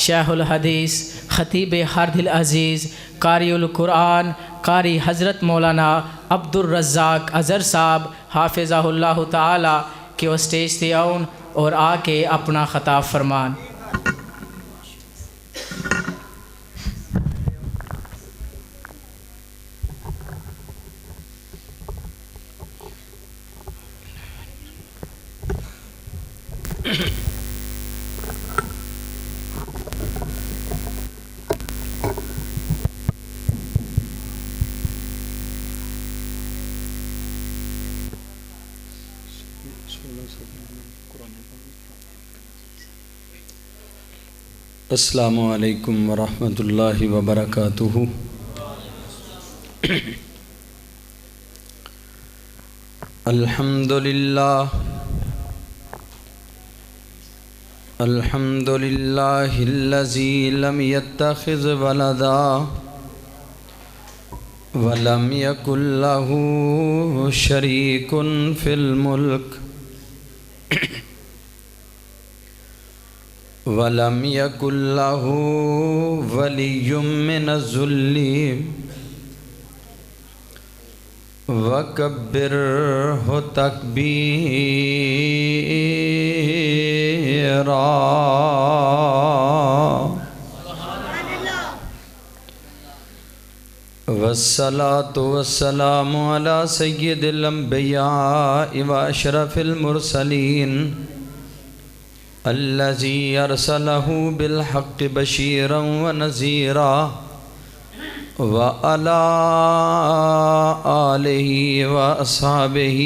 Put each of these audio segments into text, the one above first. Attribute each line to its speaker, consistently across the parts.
Speaker 1: شیخ الحدیث خطیب ہرد العزیز قاری القرآن قاری حضرت مولانا عبد الرزاق اظہر صاحب حافظہ اللہ تعالی کہ وہ سٹیج تے آؤن اور آ کے اپنا خطاب فرمان۔
Speaker 2: السلام علیکم ورحمۃ اللہ وبرکاتہ۔ الحمد للہ الذی لم یتخذ ولدا ولم یکن لہ شریک فی الملک وَلَمْ يَكُنْ لَهُ وَلِيٌّ مِّنَ الذُّلِّ وَكَبِّرْهُ تَكْبِيرًا۔ وَالصَّلَاةُ وَالسَّلَامُ عَلَى سَيِّدِ الْأَنْبِيَاءِ وَأَشْرَفِ الْمُرْسَلِينَ الذي أرسله بالحق بشيرا ونذيرا وعلى آله وأصحابه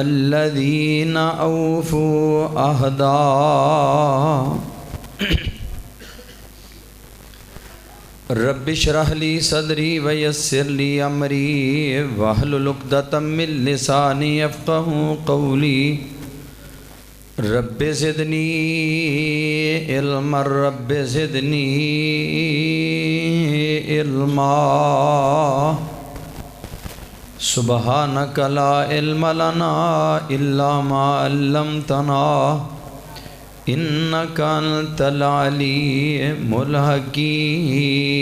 Speaker 2: الذين أوفوا عهدا۔ رب اشرح لي صدري ويسر لي أمري واحلل عقدة من لساني يفقهوا قولي۔ رب زدنی علما رب زدنی علما سبحانک لا علم لنا الا ما علمتنا انک انت العلیم الحکیم۔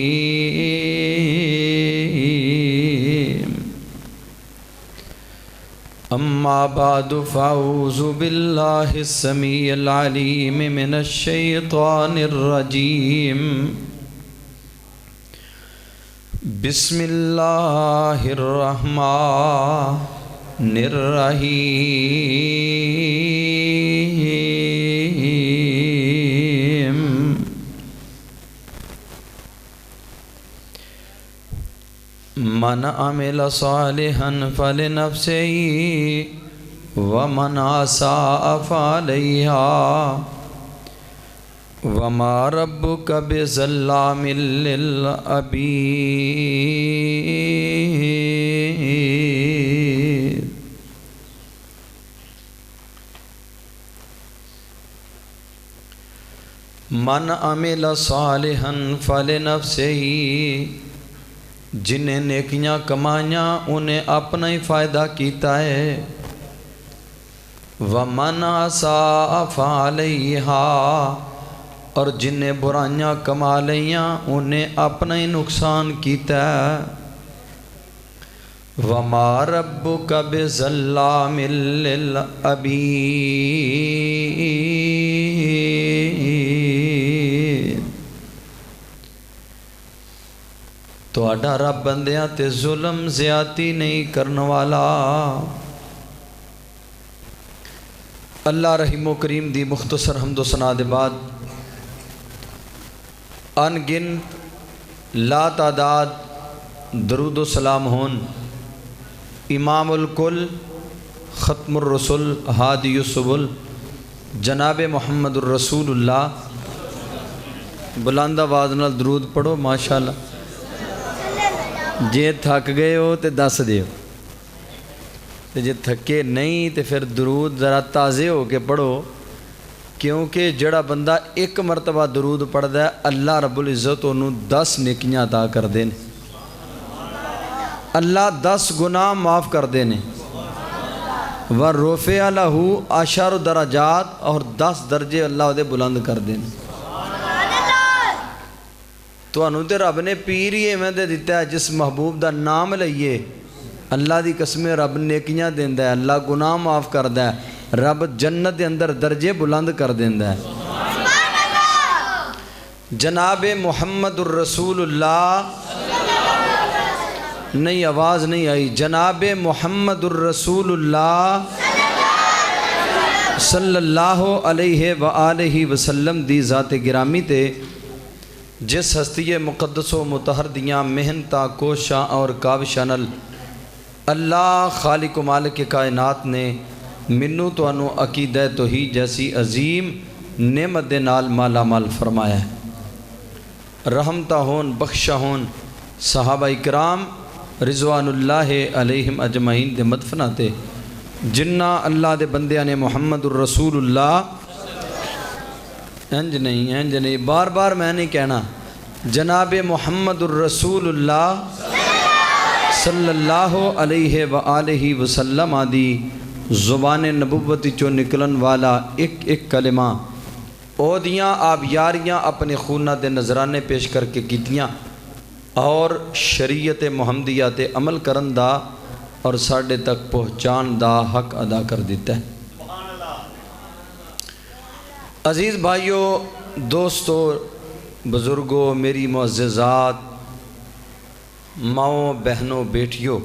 Speaker 2: اما بعد فاعوذ باللہ السمیع العلیم من الشیطان الرجیم۔ بسم اللہ الرحمن الرحیم۔ من عمل صالحا فلنفسه ومن اساء فعليها وما ربك بظلام للعبيد۔ من عمل صالحا فلنفسه، جنہیں نیکیاں کمائیاں انہیں اپنا ہی فائدہ کیتا ہے۔ وَمَنْ أَسَاءَ فَعَلَيْهَا، اور جنہیں برائیاں کما لیاں انہیں اپنا ہی نقصان کیتا ہے۔ وَمَا رَبُّكَ بِظَلَّامٍ لِّلْعَبِيدِ۔ تو اڈا رب بندیاں تے ظلم زیادتی نہیں کرنے والا۔ اللہ رحیم و کریم دی مختصر حمد و ثنا دے بعد ان گن لا تعداد درود و سلام ہون امام الکل ختم الرسل ہادی السبل جناب محمد الرسول اللہ۔ بلند آواز نال درود پڑھو ماشاءاللہ۔ جے تھک گئے ہو تے دس دیو، جے تھکے نہیں تے پھر درود ذرا تازے ہو کے پڑھو، کیونکہ جڑا بندہ ایک مرتبہ درود پڑھدا ہے اللہ رب العزت انہوں 10 نیکیاں عطا کر دین، اللہ 10 گناہ معاف کر دینے۔ وَرُفِعَ لَهُ 10 درجات، اور 10 درجے اللہ دے بلند کر دینے۔ تانوں تے رب نے پیر ہی ایویں دے دتا ہے جس محبوب دا نام لئیے اللہ دی قسم رب نیکیاں دیندا ہے، اللہ گناہ معاف کردا ہے، رب جنت دے اندر درجے بلند کر دیندا ہے۔ جناب محمد الرسول اللہ، نہیں آواز نہیں آئی، جناب محمد الرسول اللہ صلی اللہ علیہ وآلہ وسلم دی ذات گرامی تے جس ہستی مقدس و مطہر دیاں محنتاں کوشاں اور کاوشاں نال اللہ خالق و مالک کائنات نے منو تو انو عقیدہ توحید جیسی عظیم نعمت دے نال مالا مال فرمایا ہے۔ رحمتہ ہون بخشہ ہون صحابہ اکرام رضوان اللہ علیہم اجمعین دے مدفنہ تے جنہ اللہ دے بندیاں نے محمد الرسول اللہ انج نہیں بار بار میں نہیں کہنا، جناب محمد الرسول اللہ صلی اللہ علیہ وآلہ وسلم آدی زبان نبوتی چو نکلن والا ایک ایک کلمہ او دیاں آپ یاریاں اپنے خونہ دے نظرانے پیش کر کے کیتیاں اور شریعت محمدیہ تے عمل کرن دا اور ساڑھے تک پہنچان دا حق ادا کر دیتا ہے۔ عزیز بھائیو، دوستو، بزرگوں، میری معززات، ماؤں، بہنوں، بیٹیوں،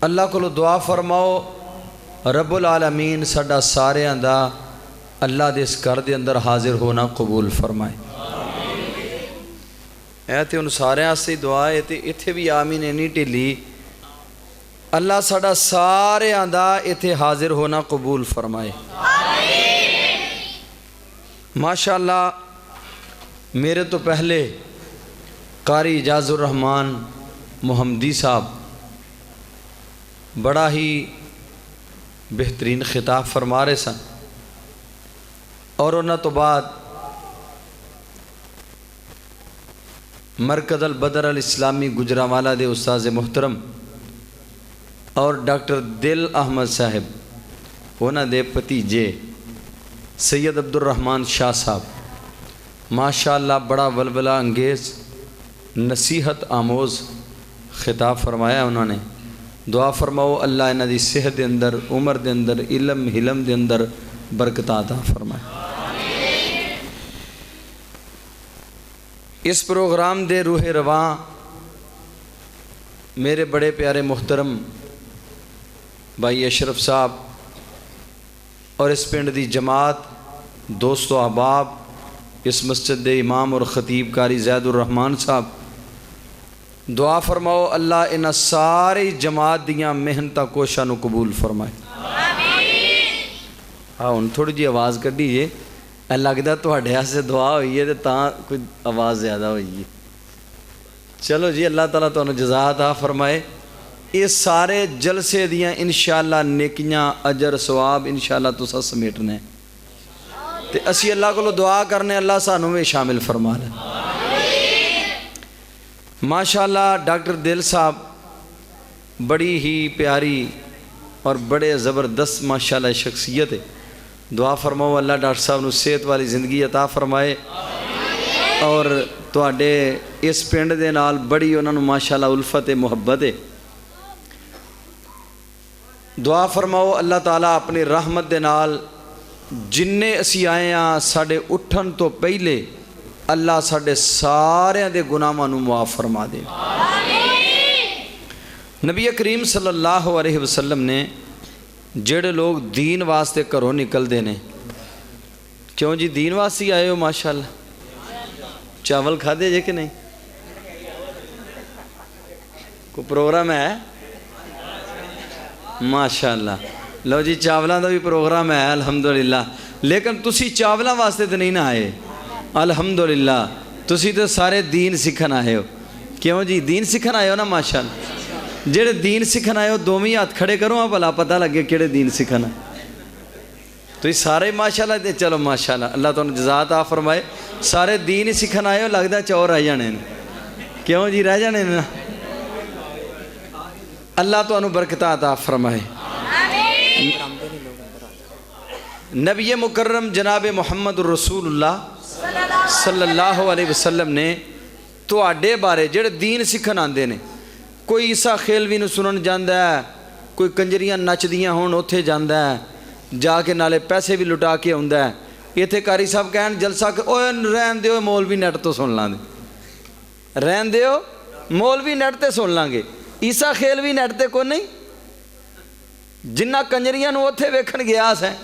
Speaker 2: اللہ کو دعا فرماؤ رب العالمین ساڈا سارے دا اللہ دے اس گھر دے اندر حاضر ہونا قبول فرمائے۔ اے تے ان سارے آستے دعا ہے تے اتھے بھی آمین نہیں ٹھلی، اللہ ساڈا سارے دا اتھے حاضر ہونا قبول فرمائے۔ ماشاءاللہ میرے تو پہلے قاری اعجاز الرحمن محمدی صاحب بڑا ہی بہترین خطاب فرما رہے سن، اور انہاں تو بعد مرکز البدر الاسلامی گجرانوالہ دے استاذ محترم اور ڈاکٹر دل احمد صاحب انہاں دے بھتیجے سید عبد الرحمن شاہ صاحب ماشاءاللہ بڑا ولولہ انگیز نصیحت آموز خطاب فرمایا انہوں نے۔ دعا فرماؤ اللہ انہاں دی صحت دے اندر، عمر دے اندر، علم حلم دے اندر برکت عطا فرمائے۔ اس پروگرام دے روح رواں میرے بڑے پیارے محترم بھائی اشرف صاحب اور اس پنڈ دی جماعت، دوست و احباب، اس مسجد دے امام اور خطیب قاری زید الرحمن صاحب، دعا فرماؤ اللہ انہاں ساری جماعت دیاں محنتاں کوشاں نو قبول فرمائے۔ ہاں ان تھوڑی جی آواز کر دیجئے، لگتا تواڈے سے دعا ہوئی ہے تو تاں کوئی آواز زیادہ ہوئی ہے۔ چلو جی، اللہ تعالیٰ تانوں جزا عطا فرمائے۔ اس سارے جلسے دیاں انشاءاللہ نیکیاں اجر ثواب انشاءاللہ تساں سمیٹنے تے اسی اللہ کو دعا کرنے اللہ سانوں میں شامل فرما لے۔ ماشاءاللہ ڈاکٹر دل صاحب بڑی ہی پیاری اور بڑے زبردست ماشاءاللہ شخصیت ہے، دعا فرماؤ اللہ ڈاکٹر صاحب نو صحت والی زندگی عطا فرمائے اور تواڈے اس پنڈ دے نال بڑی انہاں نو ماشاءاللہ الفت محبت ہے۔ دعا فرماؤ اللہ تعالیٰ اپنی رحمت دے نال جننے اسی آئے ہاں ساڑے اٹھن تو پہلے اللہ ساڑے سارے دے گناہاں نو معاف فرما دے۔ نبی کریم صلی اللہ علیہ وسلم نے جڑے لوگ دین واسطے گھروں نکل دینے، کیوں جی دین واسطے آئے ہو ماشاءاللہ، چاول کھا دے جے کہ نہیں؟ کوئی پروگرام ہے؟ ماشاءاللہ لو جی چاولاں دا بھی پروگرام ہے الحمدللہ، لیکن تسی چاولاں واسطے تو نہیں نہ آئے الحمدللہ، تسی تو سارے دین سکھن آئے ہو، کیوں جی دین سکھن آئے ہو نا ماشاءاللہ۔ جڑے دین سکھن آئے ہو دومی ہاتھ کھڑے کرو آپ بھلا پتہ لگے کیڑے دین سکھن آئے تو یہ سارے ماشاءاللہ دے، چلو ماشاءاللہ اللہ تعالیٰ جزا عطا فرمائے۔ سارے دین سکھن آئے ہو، لگتا چور رہ جانے کیوں جی رہ جانے نا، اللہ تو انہوں برکتہ عطا فرمائے۔ نبی مکرم جناب محمد الرسول اللہ صلی اللہ علیہ وسلم نے ਤੁਹਾਡੇ ਬਾਰੇ ਜਿਹੜੇ ਦੀਨ ਸਿੱਖਣ ਆਉਂਦੇ ਨੇ, ਕੋਈ ਈਸਾ ਖੇਲਵੀ ਨੂੰ ਸੁਣਨ ਜਾਂਦਾ ਹੈ, ਕੋਈ ਕੰਜਰੀਆਂ ਨੱਚਦੀਆਂ ਹੋਣ ਉੱਥੇ ਜਾਂਦਾ ਹੈ, ਜਾ ਕੇ ਨਾਲੇ ਪੈਸੇ ਵੀ ਲੁਟਾ ਕੇ ਆਉਂਦਾ ਹੈ। ਇੱਥੇ ਕਾਰੀ ਸਾਹਿਬ ਕਹਿਣ ਜਲਸਾ ਓਏ ਰਹਿਣ ਦਿਓ, ਮੌਲਵੀ ਨੈਟ ਤੋਂ ਸੁਣ ਲਾਂਗੇ, ਰਹਿਣ ਦਿਓ ਮੌਲਵੀ ਨੈਟ ਤੇ ਸੁਣ ਲਾਂਗੇ। ਈਸਾ ਖੇਲਵੀ ਨੈਟ ਤੇ ਕੋਈ ਨਹੀਂ। ਜਿੰਨਾ ਕੰਜਰੀਆਂ ਨੂੰ ਉੱਥੇ ਵੇਖਣ ਗਿਆ ਸੈਂ,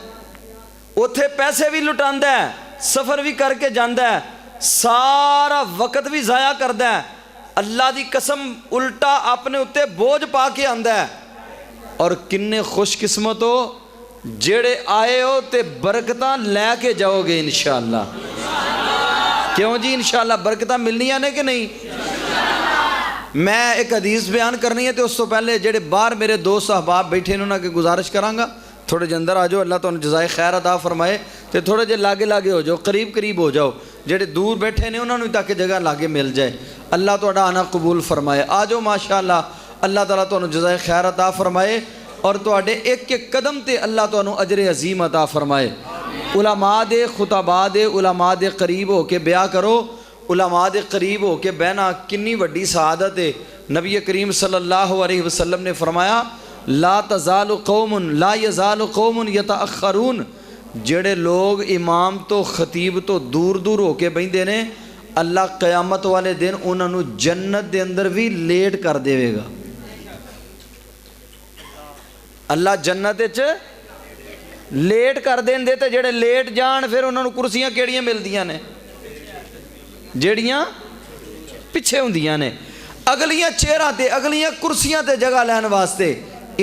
Speaker 2: ਉੱਥੇ ਪੈਸੇ ਵੀ ਲੁਟਾਉਂਦਾ ਹੈ, ਸਫ਼ਰ ਵੀ ਕਰਕੇ ਜਾਂਦਾ ਹੈ, ਸਾਰਾ ਵਕਤ ਵੀ ਜ਼ਾਇਆ ਕਰਦਾ ਹੈ। ਅੱਲਾ ਦੀ ਕਸਮ ਉਲਟਾ ਆਪਣੇ ਉੱਤੇ ਬੋਝ ਪਾ ਕੇ ਆਂਦਾ ਹੈ। ਔਰ ਕਿੰਨੇ خوش قسمت ہو جڑے آئے ہو تے برکتاں لے کے جاؤ گے انشاءاللہ۔ کیوں جی انشاءاللہ برکتاں ملنی ہیں کہ نہیں؟ میں ایک حدیث بیان کرنی ہے تو اس تو پہلے جڑے باہر میرے دوست احباب بیٹھے انہوں نے گزارش کرانگا تھوڑے جے اندر آ جاؤ، اللہ تعالیٰ جزائے خیر عطا فرمائے، تے تھوڑے جے لاگے لاگے ہو جاؤ، قریب قریب ہو جاؤ، جڑے دور بیٹھے نے انہوں نے تاکہ جگہ لاگے مل جائے۔ اللہ تعالیٰ آنا قبول فرمائے۔ آ جاؤ ماشاءاللہ، اللہ تعالیٰ تعالیٰ جزائے خیر عطا فرمائے اور تواڈے ایک ایک قدم تے اللہ تعالیٰ اجر عظیم عطا فرمائے۔ علماء دے خطباء دے علماء دے قریب ہو کے بیعت کرو، علماء دے قریب ہو کے بہنا کنی وڈی سعادت ہے۔ نبی کریم صلی اللہ علیہ وسلم نے فرمایا لا تزال قوم لا یزال قوم یتأخرون، جڑے لوگ امام تو خطیب تو دور دور ہو کے بیندے نے، اللہ قیامت والے دن انہوں نے جنت دے اندر بھی لیٹ کر دے گا۔ اللہ جنت لیٹ کر دین دے تے جڑے لیٹ جان پھر انہوں نے کرسیاں کیڑیاں ملدیاں نے جیڑیاں پیچھے ہوندیاں نے، اگلیاں چہرہ تے اگلیاں کرسیاں تے جگہ لین واسطے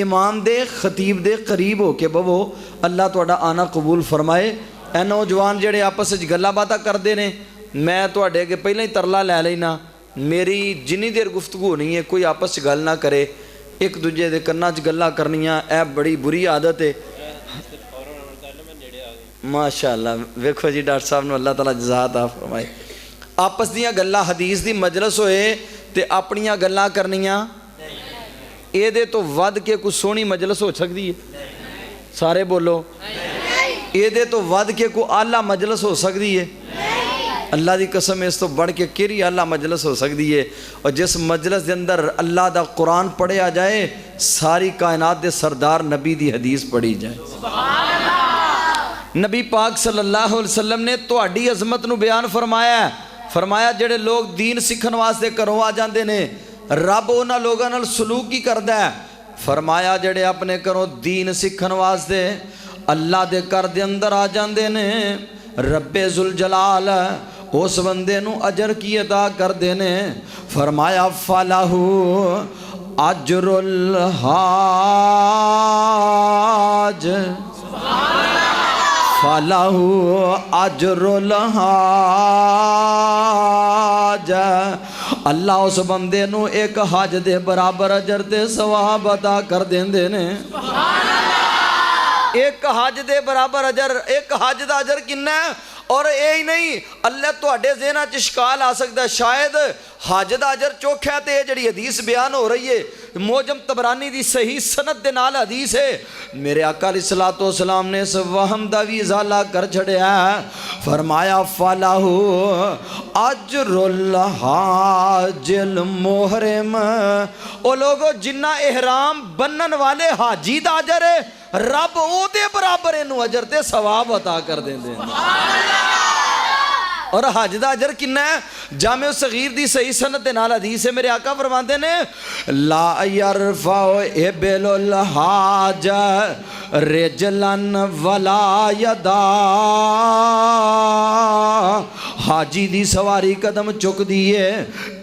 Speaker 2: امام دے خطیب دے قریب ہو کے بوو۔ اللہ تہاڈا آنا قبول فرمائے۔ اے نوجوان جڑے آپس وچ گلاں باتاں کردے نے، میں تہاڈے اگے پہلے ہی ترلا لے لینا، میری جنی دیر گفتگو نہیں ہے کوئی آپس وچ گل نہ کرے، ایک دوجے دے کناں وچ گلاں کرنیاں، اے بڑی بری عادت ہے۔ ماشاءاللہ ویکھو جی ڈاکٹر صاحب نو اللہ تعالیٰ جزا عطا فرمائے۔ آپس دیاں گلاں حدیث دی مجلس ہوئے تے اپنیاں گلاں کرنیاں، اے دے تو ود کے کوئی سونی مجلس ہو سکتی ہے؟ سارے بولو۔ اے دے تو ود کے کوئی اعلیٰ مجلس ہو سکتی ہے؟ اللہ دی قسم اس تو بڑھ کے کیری اعلیٰ مجلس ہو سکتی ہے؟ اور جس مجلس دے اندر اللہ دا قرآن پڑھیا جائے، ساری کائنات دے سردار نبی دی حدیث پڑھی جائے۔ نبی پاک صلی اللہ علیہ وسلم نے تہاڈی عظمت نو بیان فرمایا ہے، فرمایا جڑے لوگ دین سکھن واسطے گھروں آ جاندے نے، رب انہاں لوگاں نال سلوک کی کردا ہے۔ فرمایا جڑے اپنے گھروں دین سکھن واسطے اللہ دے گھر دے اندر آ جاندے نے، رب ذوالجلال اس بندے نو اجر کی عطا کر دینے۔ فرمایا فَلَهُ اجر الحاج، فَلَهُ اجر الحاج، اللہ اس بندے نو ایک حج دے برابر اجر تے ثواب عطا کر دیندے نے۔ ایک حج دے برابر اجر، ایک حج دا اجر کنا ہے؟ اور اے ہی نہیں، اللہ تواڈے ذہناں چ اشکال آ سکتا ہے شاید حج دا اجر چوکھا ہے تے جڑی حدیث بیان ہو رہی ہے موجم طبرانی دی صحیح سند دے نال حدیث ہے، میرے آقا علیہ الصلوۃ والسلام نے اس وہم دا بھی ازالہ کر چھڑیا ہے۔ فرمایا فَلَهُ اجر الحاج المحرم، او لوگو جنہ احرام بنن والے حاجی دا اجر ہے، رب او دے برابر انہوں اجر تے ثواب عطا کر دیں دیں۔ اور حج دا اجر کنا ہے؟ جامع صغیر دی صحیح سند دے نال حدیث ہے، میرے آقا فرماندے نے لا یرفع ابل الحاج رجلن ولا یدا، حاجی دی سواری قدم چک دیئے،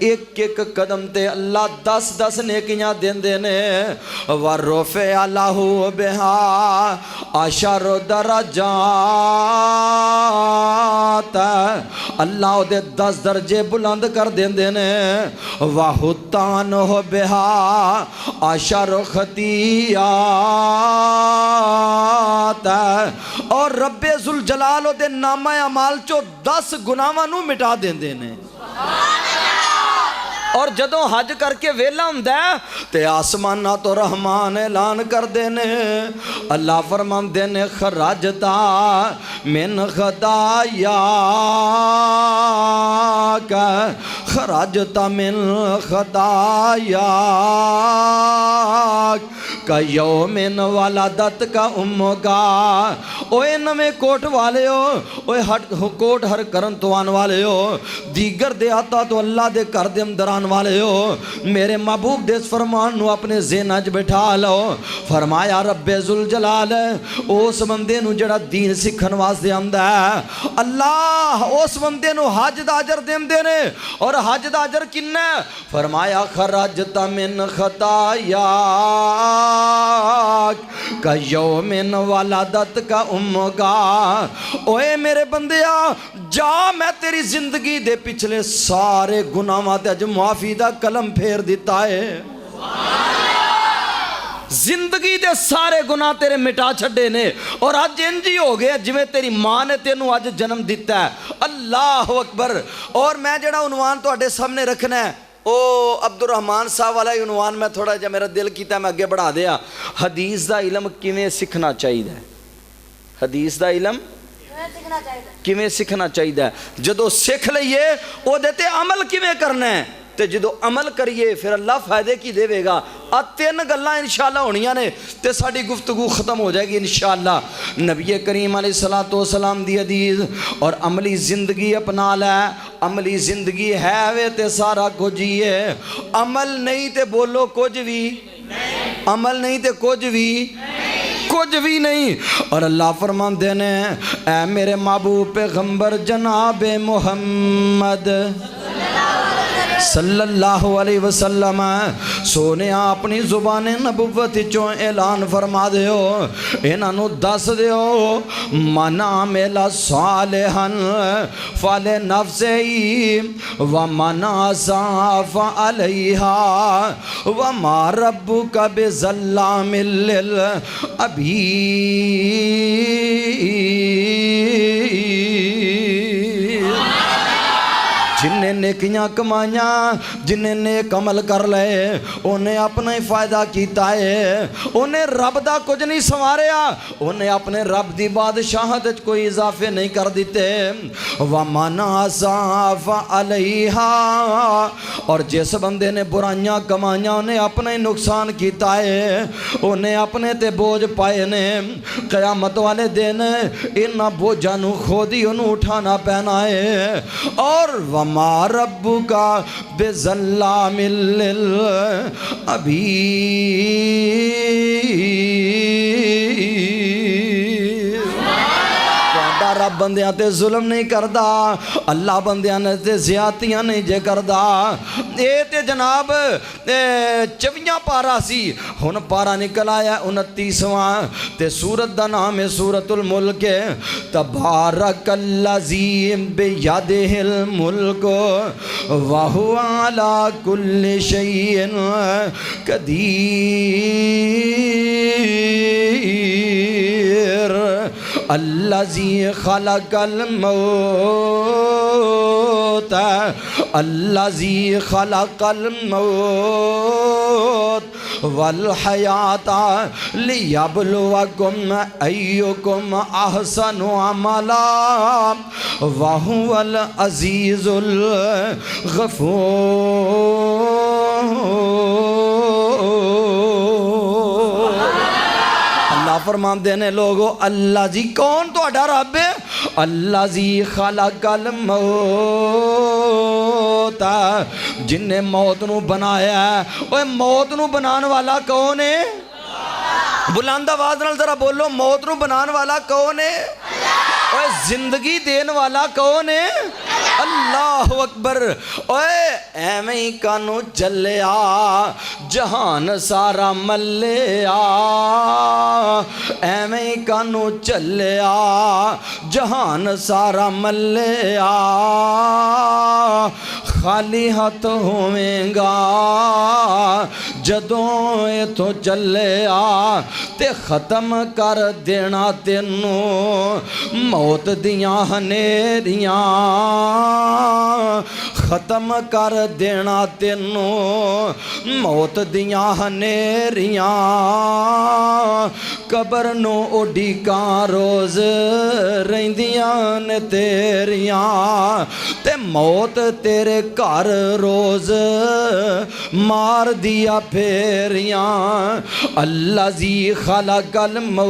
Speaker 2: ایک ایک قدم تے اللہ 10 نیکیاں دین دینے۔ وَرُفِعَ لَهُ بِهَا 10 درجات، اللہ دے 10 درجے بلند کر دین دینے۔ وَحُتَّانُهُ بِهَا 10 خطیات، اور رب ذوالجلال دے نامہ اعمال چو 10 گناہاں نو مٹا دین دینے۔ اور جدوں حج کر کے ویلا ہوندا ہے تے آسماناں تو رحمان اعلان کر دینے، اللہ فرماندے نے خرجتا من خطایا کا خرجت من خطایا کا یومن ولادت کا کا اوے نویں کوٹ والے ہو اوے کوٹ ہر کرن تو آن والے ہو دیگر دے آتا تو اللہ دے کر دے اندران والے ہو میرے محبوب دے اس فرمان نو اپنے ذہن اج بٹھا لو فرمایا رب ذوالجلال اس بندے نو جڑا دین سکھن واسطے آندا ہے اللہ اس بندے نو حج دا اجر دیندے نے اور حج دا اجر کنا ہے فرمایا خرجت من خطایا کا یومن ولادت کا کا اوے میرے بندیا جا میں تیری زندگی دے پچھلے سارے گناہاں تے اج معافی دا قلم پھیر دیتا ہے زندگی دے سارے گناہ تیرے مٹا چھڑے نے اور آج انجی ہو گئے جویں تیری ماں نے تینوں آج جنم دیتا ہے اللہ اکبر اور میں جڑا عنوان تو اڈے سامنے رکھنا ہے او عبد الرحمان صاحب والا عنوان میں تھوڑا جا میرا دل کیتا ہے میں اگے بڑھا دیا حدیث دا علم کیویں سیکھنا چاہیے حدیث دا علم کیویں سیکھنا چاہیے جدو سیکھ لئیے او دیتے عمل کیویں کرنا ہے تے جدو عمل کریے پھر اللہ فائدے کی دے گا تین گلاں انشاءاللہ ہونیاں نے تے ساڑی گفتگو ختم ہو جائے گی انشاءاللہ نبی کریم علیہ السلام دی حدیث اور عملی زندگی اپنا لے عملی زندگی ہے وے تے سارا کچھ ہی ہے عمل نہیں تے بولو کچھ بھی عمل نہیں تے کچھ بھی نہیں اور اللہ فرماندے نے اے میرے محبوب پیغمبر جناب محمد صلی اللہ علیہ وسلم سونے اپنی زبان نبوت چوں اعلان فرما دیو انہاں نو دس دیو من عمل صالحا فلنفسہ ومن اساء فعلیہا وما ربک بظلام للعبید جن نے نیکیاں کمائیاں جن نے نیک عمل کر لے انہیں اپنا ہی فائدہ کیتا ہے انہیں رب دا کچھ نہیں سنواریا انہیں اپنے رب دی بادشاہت کوئی اضافے نہیں کر دیتے وَمَنْ عَصَىٰ فَعَلَيْهَا اور جس بندے نے برائیاں کمائیاں انہیں اپنا ہی نقصان کیتا ہے انہیں اپنے تے بوجھ پائے نے قیامت والے دن انہاں بوجھانو خود ہی انہوں اٹھانا پہنا ہے اور وَمَا رَبُّكَ بِظَلَّامٍ لِلْعَبِيدِ رب بندیاں تے ظلم نہیں کردا اللہ بندیاں تے زیادتیاں نہیں جے کردا اے تے جناب 24 پارا سی ہن پارا نکل آیا 29واں تے سورت دا نام ہے سورت الملک تبارک الذی بیدہ الملک وہو علی کل شیء قدیر الذی خلق الموت الذی خلق الموت والحیات لیبلوکم ایکم احسن عملا وہو العزیز الغفور اللہ فرمان دینے لوگو اللہ جی کون تو اڈا رب ہے اللہ جی خلق الموت جن نے موت نو بنایا ہے اوہ موت نو بنان والا کون ہے بلند آواز نال ذرا بولو موت نو بنان والا کون ہے اوہ زندگی دین والا کون ہے اللہ اکبر اوے ایویں کانو چلیا جہان سارا ملیا ایویں کانو چلیا جہان سارا ملیا خالی ہاتھ ہوئیں گا جدوں ایتھوں چلیا تے ختم کر دینا تینوں موت دیاں ہنیریاں ختم کر دینا تینوں موت دیاں ہنیریاں قبر نو اڈیکاں روز رہندیاں نے تیریاں تے موت تیرے گھر روز مار دیا پھیریاں الذی خلق الموت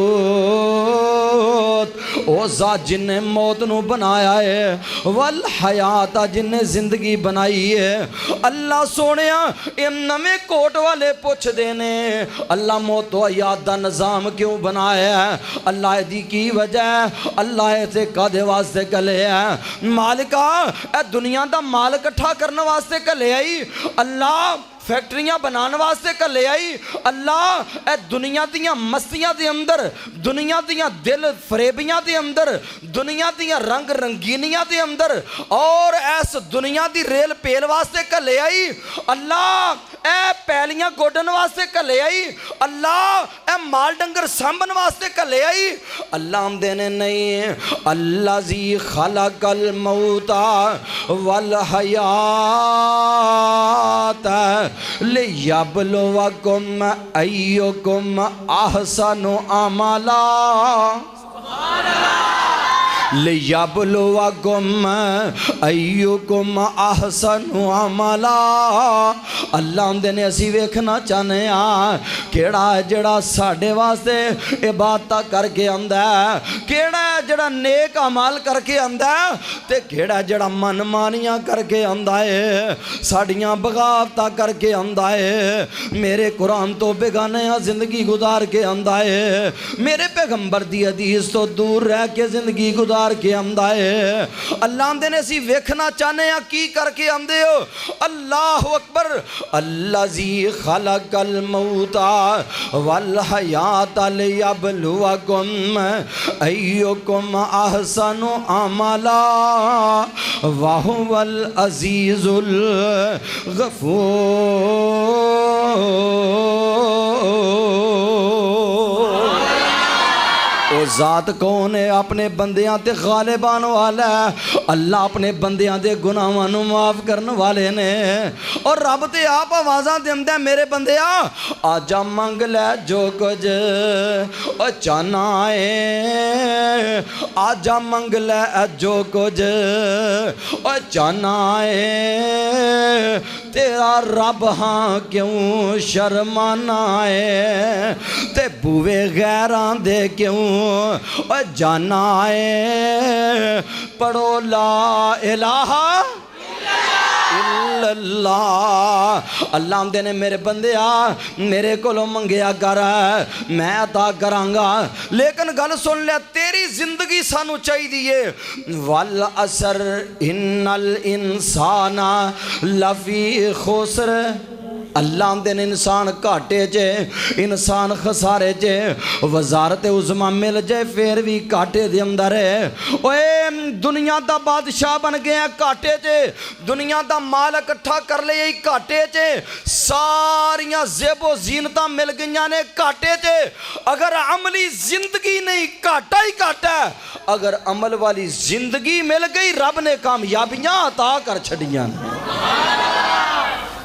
Speaker 2: او ذات جن نے موت نو بنایا ہے والحیات جن نے زندگی بنائی ہے اللہ سونیا اے نویں کوٹ والے پوچھ دینے اللہ موت و حیات دا نظام کیوں بنایا ہے اللہ دی کی وجہ ہے اللہ سے کدے واسطے کلے ہے مالکا اے دنیا دا مال اکٹھا کرنے واسطے کلے آئی اللہ فیکٹریاں بنانے واسطے کر لے آئی اللہ اے دنیا دیاں مستیاں دے اندر دنیا دیاں دل فریبیاں دے اندر دنیا دیاں رنگ رنگینیاں دے اندر اور ایس دنیا دی ریل پیل واسطے کر لے آئی اللہ اے پیلیاں گوڈن واسطے کر لے آئی اللہ اے مال ڈنگر سامبن واسطے کر لے آئی اللہ ہم دینے نہیں الذی خلق الموت والحیات لیبلوکم ایکم احسن عملا لیبلوکم ایکم احسن عملا اللہ ہم دینے اسی ویکھنا چاہنے کیڑا ہے جڑا ساڑھے واسطے عبادتہ کر کے آندہ ہے کیڑا ہے جڑا نیک عمال کر کے آندہ ہے تے کیڑا ہے جڑا من مانیاں کر کے آندہ ہے ساڑھیاں بغاوتہ کر کے آندہ ہے میرے قرآن تو بیگانے زندگی گزار کے آندہ ہے میرے پیغمبر دی حدیث تو دور رہ کے زندگی گزار کے آمدہ ہے اللہ ہم دینے سی ویکھنا چاہنے ہیں کی کر کے آمدے ہو اللہ اکبر الذی خلق الموت والحیات لیبلوکم ایکم احسن عملا وہو العزیز الغفور وہ ذات کون ہے اپنے بندیاں تے غالبان والا ہے اللہ اپنے بندیاں دے گناہاں نو معاف کرن والے نے اور رب تے آپ آوازاں دیندا ہے میرے بندیا آجا منگ لے جو کچھ او چاہنا ہے آجا منگ لے جو کچھ او چاہنا ہے تیرا رب ہاں کیوں شرمانا ہے تے بوے غیراں دے کیوں اور جانا ہے پڑھو لا الہ الا اللہ اللہ ہم دینے میرے بندے میرے کولو منگیا کر میں عطا کرانگا لیکن گل سن لے تیری زندگی سانو چاہی دیئے والعصر ان الانسان لفی خسر اللہ ہم دین انسان کاٹے جے انسان خسارے جے وزارت عظمہ مل جے پھر بھی کاٹے دے اندر ہے اوے دنیا دا بادشاہ بن گیا کاٹے جے دنیا دا مال اکٹھا کر لے یہی کاٹے جے ساریاں زیب و زینتاں مل گئیاں نے کاٹے جے اگر عملی زندگی نہیں کاٹا ہی کاٹا ہے اگر عمل والی زندگی مل گئی رب نے کامیابیاں عطا کر چھڑیاں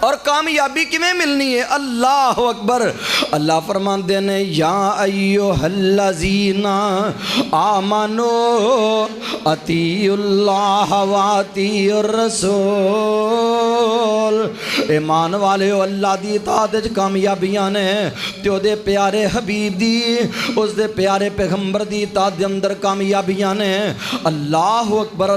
Speaker 2: اور کامیابی کیویں ملنی ہے اللہ اکبر اللہ فرماندے نے یا ایھا الذین آمنو اطیعوا اللہ و اطیعوا الرسول ایمان والے ہو اللہ دی اطاعت وچ کامیابیاں نے تے او دے پیارے حبیب دی اس دے پیارے پیغمبر دی اطاعت دے اندر کامیابیاں نے اللہ اکبر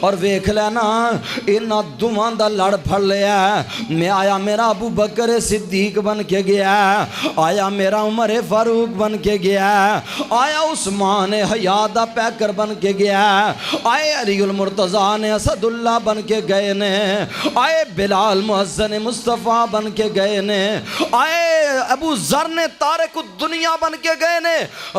Speaker 2: اور ویکھ لینا انہاں دوواں دا لڑ پھڑ میں آیا میرا ابو بکر صدیق بن کے گیا آیا میرا عمر فاروق بن کے گیا آیا عثمان حیات پیکر بن کے گیا آئے علی المرتضیٰ نے اسد اللہ بن کے گئے نے آئے بلال محسن مصطفیٰ بن کے گئے نے آئے ابو ذر نے تارک الدنیا بن کے گئے نے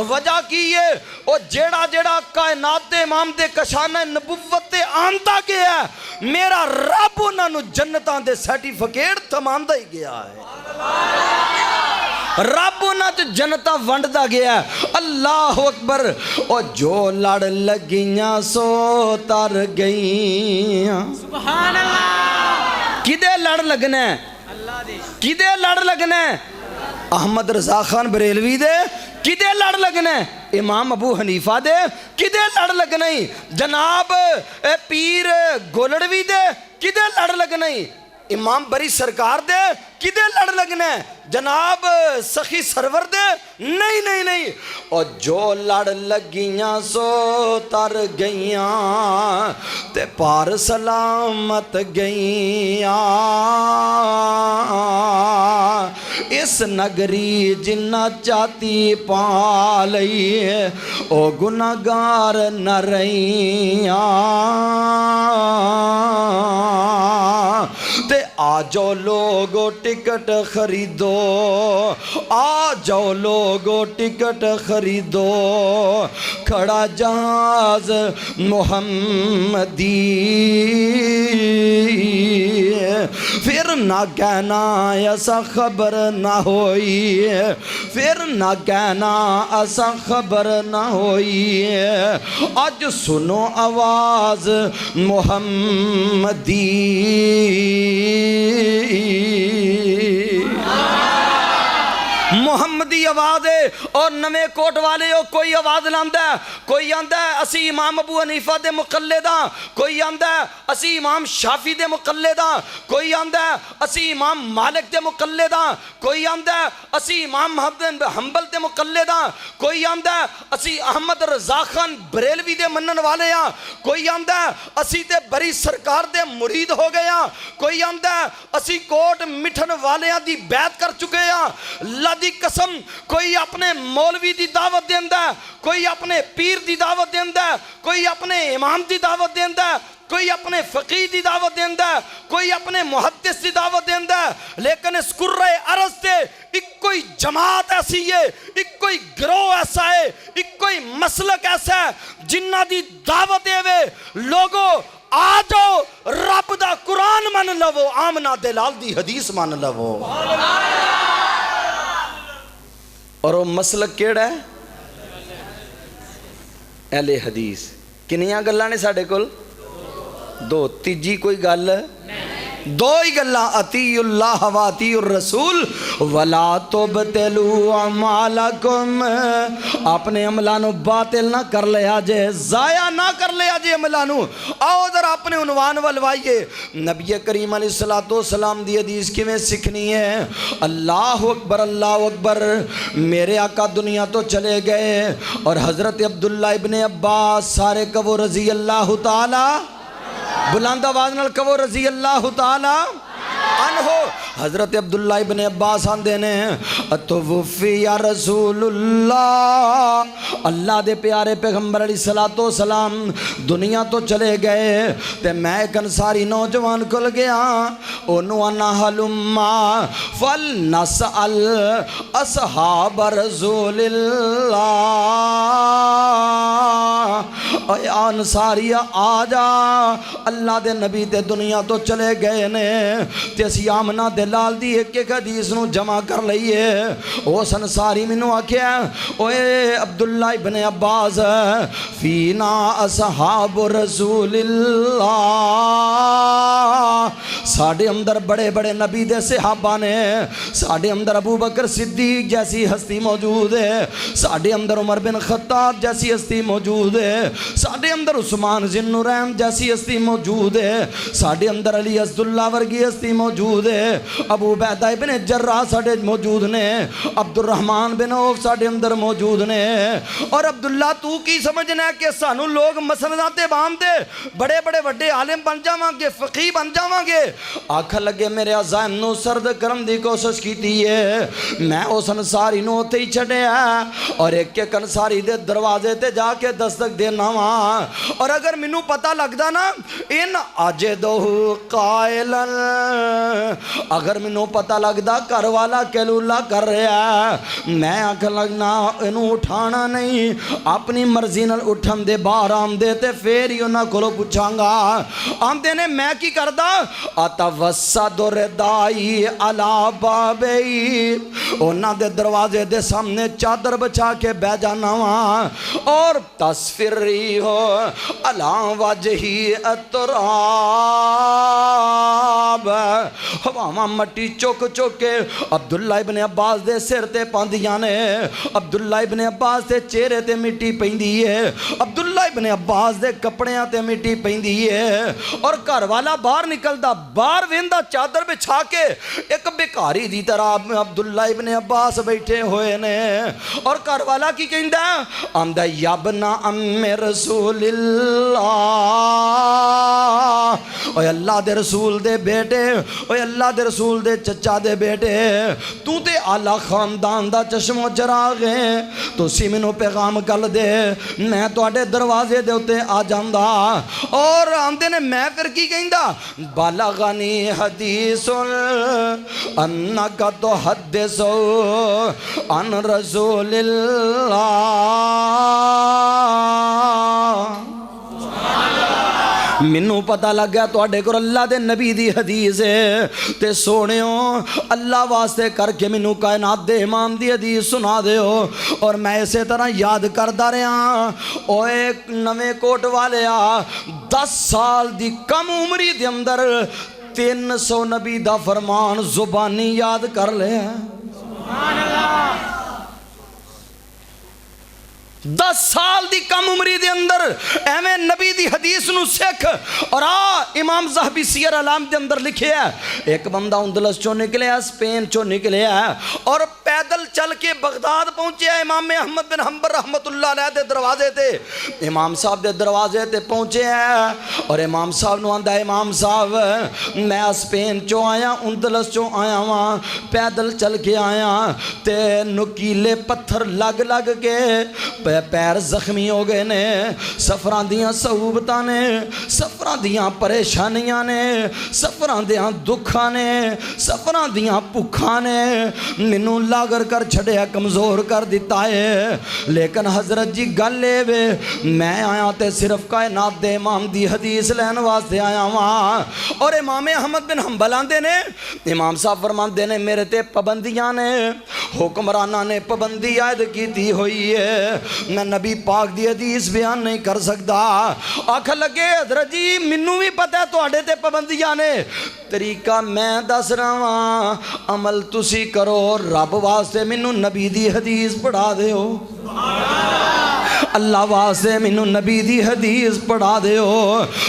Speaker 2: وجہ کی یہ وہ جیڑا جیڑا کائنات امام دے کشانہ نبوت آنتا گیا ہے میرا رب انہاں نو جنتاں دے سرٹیفکیٹ تھماندا ہی گیا ہے رب انہاں تے جنتاں ونڈدا گیا ہے اللہ اکبر او جو لڑ لگیاں سو تر گئیاں سبحان اللہ کدے لڑ لگنا ہے کدے لڑ لگنا ہے احمد رضا خان بریلوی دے کدے لڑ لگنے، امام ابو حنیفہ دے کدے لڑ لگنے، جناب پیر گولڑوی دے کدے لڑ لگنے، امام بری سرکار دے کدے لڑ لگنے، جناب سخی سرور دے نہیں نہیں نہیں، اور جو لڑ لگیاں سو تر گئیاں تے پار سلامت گئیاں، اس نگری جنہ چاہتی پا لئی او گناہگار نہ رہیاں، تے آ جاؤ لوگو ٹکٹ خریدو، آ جاؤ لوگو ٹکٹ خریدو، کھڑا جہاز محمدی، پھر نہ کہنا ایسا خبر نہ ہوئی، پھر نہ کہنا ایسا خبر نہ ہوئی، آج سنو آواز محمدی، محمدی آواز ہے، اور نویں کوٹ والے ہو کوئی آواز لاندہ ہے، کوئی آندہ ہے اسی امام ابو حنیفہ دے مقلداں، کوئی آندہ ہے اسی امام شافی دے مقلداں، کوئی آندہ ہے اسی امام مالک دے مقلداں، کوئی آندہ ہے اسی امام حنبل دے مقلداں، کوئی آندہ ہے اسی احمد رضا خان بریلوی دے منن والے ہاں، کوئی آندہ ہے اسی تے بری سرکار دے مرید ہو گئے ہاں، کوئی آندہ ہے اسی کوٹ مٹھن والے ہاں دی بیعت کر چکے ہاں، اللہ دی قسم کوئی اپنے مولوی دی دعوت دیندہ ہے، کوئی اپنے پیر دی دعوت دیندہ ہے، کوئی اپنے امام دی دعوت دیندہ ہے، کوئی اپنے فقیہ دی دعوت دیندہ ہے، کوئی اپنے محدث دی دعوت دیندہ ہے، لیکن اس کرۂ ارض تے ایک کوئی جماعت ایسی ہے، ایک کوئی گروہ ایسا ہے، ایک کوئی مسلک ایسا ہے جنہ دی دعوت دے وے لوگو آ جاؤ رب دا قرآن من لو، آمنہ دلال دی حدیث من لو، اور وہ مسلک کیڑا ہے؟ اہل حدیث۔ کنیاں گلاں نے ساڈے کول؟ دو، تیجی کوئی گل دو ہی گلاں، اطیعوا اللہ و اطیعوا الرسول ولا تبطلوا اعمالکم، اپنے عملانو باطل نہ کر لیا جے، ضائع نہ کر لیا جے عملانو۔ آؤ ذرا اپنے عنوان والوائیے، نبی کریم علیہ السلام دی حدیث کی میں سکھنی ہے، اللہ اکبر اللہ اکبر، میرے آقا دنیا تو چلے گئے، اور حضرت عبداللہ ابن عباس سارے کبو رضی اللہ تعالی، بلند آواز نال کہو رضی اللہ تعالی عنہ، حضرت عبداللہ ابن عباس آندے نے اتوفی یا رسول اللہ، اللہ دے پیارے پیغمبر علیہ السلام دنیا تو چلے گئے، تے میں ایک انصاری نوجوان کل گیا، انہوں انا حلما فلنسأل اصحاب رسول اللہ، اے انصاری آجا، اللہ دے نبی تے دنیا تو چلے گئے نے، تے اسی آمنہ دلال دی ایک ایک حدیث نو جمع کر لئیے، او سنساری منو آکھیا، اوے عبداللہ ابن عباس فینا اصحاب رسول اللہ، ساڑھے اندر بڑے بڑے نبی دے صحابہ نے، ساڑھے اندر ابو بکر صدیق جیسی ہستی موجود ہے، ساڑھے اندر عمر بن خطاب جیسی ہستی موجود ہے، ساڑھے اندر عثمان ذی النورین جیسی ہستی موجود ہے، ساڑھے اندر علی اسد اللہ ورگی ہستی موجود ہے، ابو عبیدہ ابن جراح ساڑھے موجود نے، عبد الرحمن بن عوف ساڑھے اندر موجود نے، اور عبداللہ تو کی سمجھنا ہے کہ سانو لوگ مسنداتے بام دے بڑے بڑے وڈے عالم بن جاواں گے، فقیہ بن جاواں گے؟ آکھا لگے میرے عزائم نو سرد کرم دی کوشش کیتی ہے، میں اس انصاری نو تے ہی چھڑے ہیں، اور ایک ایک انصاری دے دروازے تے جا کے دستک دینا وہاں، اور اگر منو پتہ لگ دا نا ان آجدہو قائلن، اگر منو پتہ لگ دا کر والا کیلولا کر رہا ہے، میں آکھا لگنا انو اٹھانا نہیں، اپنی مرضی نال اٹھن دے باہر آم دے تے پھر ہی انہاں کولو پوچھاں گا، آم دے نے میں کی کر دا اتوسد ردائی علا بابئی، انہاں دے دروازے دے سامنے چادر بچا کے بہ جانا وہاں، اور تصفری ہو علا وجہی اتراب، عذاب ہے ہواواں مٹی چک چک کے عبداللہ ابن عباس دے سر تے پاندیاں نے عبداللہ ابن عباس دے چہرے تے مٹی پیندی ہے عبداللہ ابن عباس دے کپڑیاں تے مٹی پیندی ہے اور گھر والا باہر نکلدا باہر ویندا چادر بچھا کے ایک بیکاری دی طرح عبداللہ ابن عباس بیٹھے ہوئے نے اور گھر والا کی کہندا آمدہ یابنا ام رسول اللہ اوے اللہ دے رسول دے بیٹے اوے اللہ دے رسول دے چچا دے بیٹے تو تے اعلیٰ خاندان دا چشم و چراغ ہے تو سی مینوں پیغام کل دے میں تواڈے دروازے دے اوتے آ جاندا اور آندے نے میں پھر کی کہندا بلغنی حدیث انک تحدث عن رسول اللہ منوں پتہ لگ گیا تواڈے کول اللہ دے نبی دی حدیث ہے تے سونےو اللہ واسطے کر کے منوں کائنات دے امام دی حدیث سنا دیو اور میں اسی طرح یاد کردا رہا اوے نویں کوٹ والیا 10 سال دی کم عمری دے اندر 300 نبی دا فرمان زبانی یاد کر لیا سبحان اللہ 10 سال دی کم عمری دے اندر ایویں نبی دی حدیث نو سکھ اور امام ذہبی سیر اعلام دے اندر لکھے ہے ایک بندہ اندلس چوں نکلے ہے اسپین چوں نکلے ہے اور پیدل چل کے بغداد پہنچے ہے امام احمد بن حنبل رحمت اللہ علیہ دے دروازے تے امام صاحب دے دروازے تے پہنچے ہیں اور امام صاحب نو آندا امام صاحب میں اسپین چوں آیا اندلس چوں آیا ہاں پیدل چل کے آیا تے نکیلے پتھر لگ لگ کے پیر زخمی ہو گئے نے سفران دیاں صعوبتاں نے سفران دیاں پریشانیاں نے سفران دیاں دکھاں نے سفران دیاں بھکھاں نے مینوں لاگر کر چھڑیا کمزور کر دیتا ہے لیکن حضرت جی گل لے وے میں آیا تے صرف کائنات دے امام دی حدیث لین واسطے آیا ہاں اور امام احمد بن حنبل آندے نے امام صاحب فرماندے نے میرے تے پابندیاں نے حکمرانہ نے پابندی عائد کیتی ہوئی ہے میں نبی پاک دی حدیث بیان نہیں کر سکتا آکھ لگے حضرت جی منوں بھی پتہ ہے تواڈے تے پابندیاں نے طریقہ میں دس رہا ہاں عمل تسی کرو رب واسطے منوں نبی دی حدیث پڑھا دیو اللہ واسطے منوں نبی دی حدیث پڑھا دیو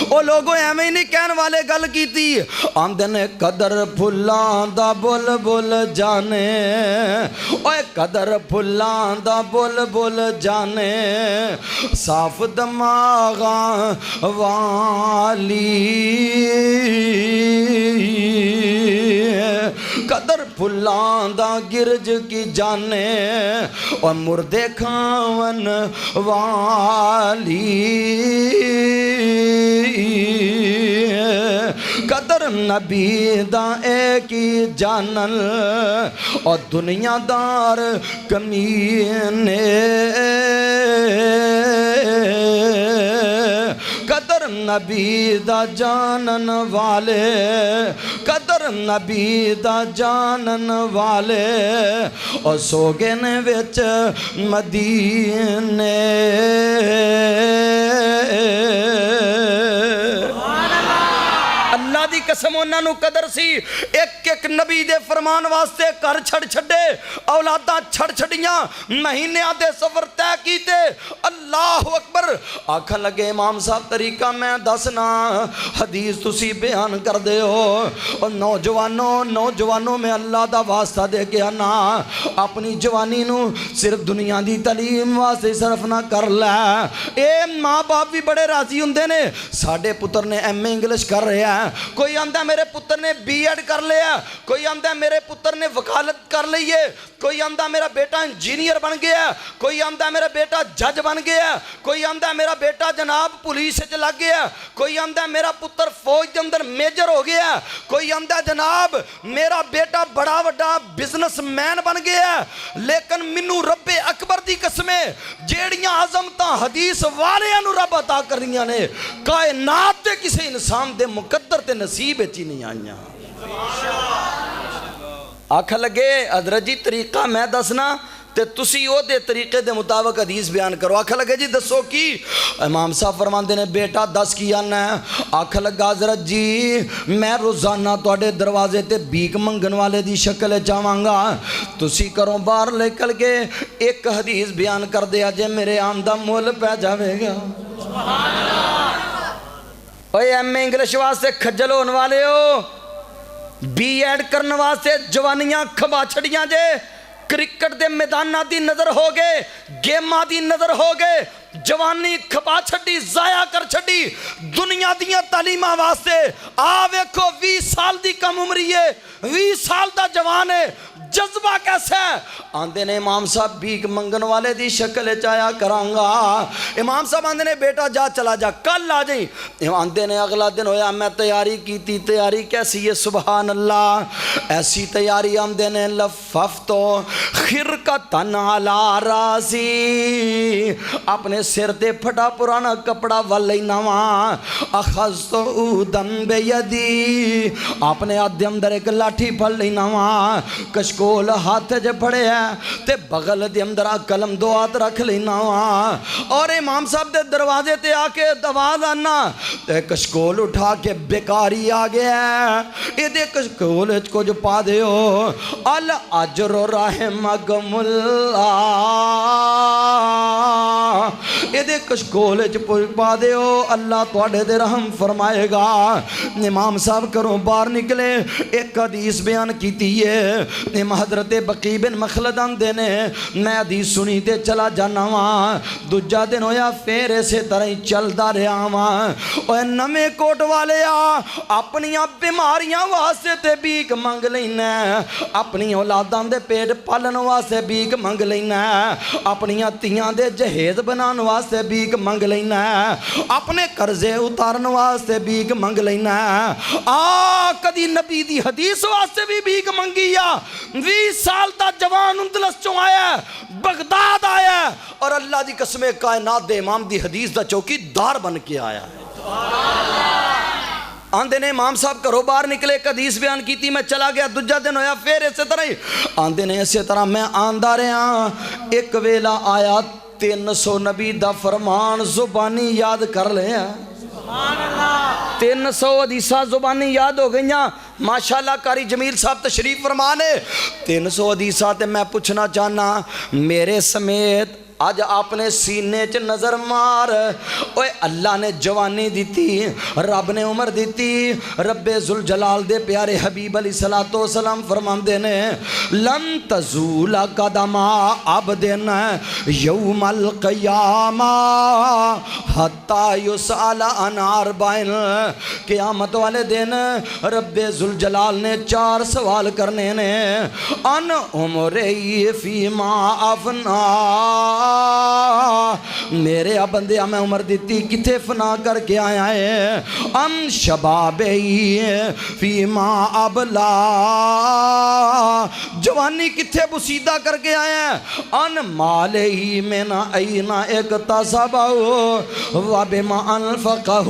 Speaker 2: او لوگوں ایویں نہیں کہن والے گل کیتی آندے نے قدر پھلاں دا بول بول جانے اوے قدر پھلاں دا بول بول جانے صاف دماغاں والی قدر پھلاں دا گرج کی جانے اور مردے کھاون والی قدر نبی دا ایک ہی جانن اور دنیا دار کمینے قدر نبی دا جانن والے قدر نبی دا جانن والے اور سوگن وچ مدینے اللہ دی قسم انہاں نو قدر سی ایک ایک نبی دے فرمان واسطے گھر چھڑ چھڑے اولاداں چھڑ چھڑیاں مہینے دے سفر طے کیتے اللہ اکبر آکھن لگے امام صاحب طریقہ میں دسنا حدیث تسی بیان کر دے ہو اور نوجوانوں میں اللہ دا واسطہ دے کے آنا اپنی جوانی نو صرف دنیا دی تعلیم واسطے صرف نہ کر لے اے ماں باپ بھی بڑے راضی ہوندے نے ساڈے پتر نے ایم اے انگلش کر رہا ہے کوئی آندہ میرے پتر نے بی ایڈ کر لیا کوئی آندہ میرے پتر نے وکالت کر لئیے کوئی آندہ میرا بیٹا انجینئر بن گیا کوئی آندہ میرا بیٹا جج بن گیا کوئی آندہ میرا بیٹا جناب پولیس سے لگ گیا کوئی آندہ میرا پتر فوج کے اندر میجر ہو گیا کوئی آندہ جناب میرا بیٹا بڑا بڑا بزنس مین بن گیا لیکن منو رب اکبر دی قسمیں جیڑیاں عظمتاں حدیث والے انو رب عطا کرنیاں نے کائنات دے کسی انسان دے مقدر تے نصیب چی نہیں آئیاں آکھا لگے حضرت جی طریقہ میں دسنا تے تسی او دے طریقے دے مطابق حدیث بیان کرو. آکھا لگے جی دسو کی؟ امام صاحب فرماندے نے بیٹا دس کی آنا ہے. آکھا لگا حضرت جی میں روزانہ تواڈے دروازے تے بھیک منگن والے دی شکل چاواں گا, تسی کرو باہر نکل کے ایک حدیث بیان کر دیا جے میرے آن دا مول پہ جاوے گا. اوے ایم اے انگلش واسطے کھجل ہون والے ہو, بی ایڈ کرنے واسطے جوانیاں کھبا چھڑیاں جے, کرکٹ دے میدانہ دی نظر ہو گئے, گیمہ دی نظر ہو گئے, جوانی کھپا چھڑی ضائع کر چھڑی دنیا دیاں تعلیمہ واسطے. ویکھو 20 سال دی کم عمری ہے, 20 سال دا جوان ہے, جذبہ کیسا ہے؟ آندے نے امام صاحب بھیک منگن والے دی شکل چایا کرانگا. امام صاحب آندے نے بیٹا جا چلا جا کل آ جائیں. آندے نے اگلا دن ہویا میں تیاری کی تھی. تیاری کیسی ہے؟ سبحان اللہ, ایسی تیاری. آندے نے لففتو خرقتن علی راسی, اپنے سر تے پھٹا پرانا کپڑا والی نواں. اخذتو اودن بیدی, اپنے آدھے اندر ایک لاٹھی پھڑ لی نواں. کشکول ہاتھ جے پڑے ہیں تے بغل دے اندر قلم دو ہاتھ رکھ لینا وہاں. اور امام صاحب دے دروازے تے آ کے دواز آنا تے کشکول اٹھا کے بیکاری آ گیا. یہ دے کشکول کو جو پا دے ہو الاجر رحمکم اللہ, یہ دے کشکول پا دے ہو اللہ توڑے دے رحم فرمائے گا. امام صاحب کروں باہر نکلے, ایک حدیث بیان کیتی ہے. حضرت بقی بن مخلد آندے نے میں حدیث سنی تے چلا جانا وہاں. دوجا دن ہویا پھر اسے طرح ہی چل دا رہا وہاں. اوہ نمے کوٹ والے اپنی بیماریاں واسطے تے بھیک منگ لینا, اپنی اولاداں دے پیٹ پالن واسطے بھیک منگ لینا, اپنی تیاں دے جہیز بنان واسطے بھیک منگ لینا, اپنے قرضے اتارن واسطے بھیک منگ لینا. کدی نبی دی حدیث واسطے بھی بھیک منگی یا 20 سال تا جوان اندلس چوں آیا ہے, بغداد آیا ہے, اور اللہ دی قسم کائنات دے امام دی حدیث دا چوکی دار بن کے آیا ہے. آندے نے امام صاحب کرو باہر نکلے, ایک حدیث بیان کی تھی, میں چلا گیا. دوجا دن ہویا پھر اسی طرح ہی. آندے نے اسی طرح میں آندہ رہا, ایک ویلا آیا 300 نبی دا فرمان زبانی یاد کر لیا. 300 حدیثہ زبانی یاد ہو گئیاں. ماشاءاللہ قاری جمیل صاحب تشریف فرمانے. 300 حدیثہ تے میں پوچھنا چاہنا میرے سمیت آج آپ نے سینے چ نظر مار. اوے اللہ نے جوانی دیتی, رب نے عمر دیتی. رب ذوالجلال دے پیارے حبیب علیہ السلام فرماندے نے لن تزول قدم عبد یوم القیامہ حتی یسأل عن اربعین. قیامت والے دن رب ذوالجلال نے 4 سوال کرنے نے. ان عمری فیما افنا, میرے بندے میں عمر دیتی کتھے فنا کر کے آیا ہے. ام شبابی فیما ابلا, جوانی کتھے بسیدہ کر کے آیا ہے. ان مالی من این اکتسبہ وبما انفقہ,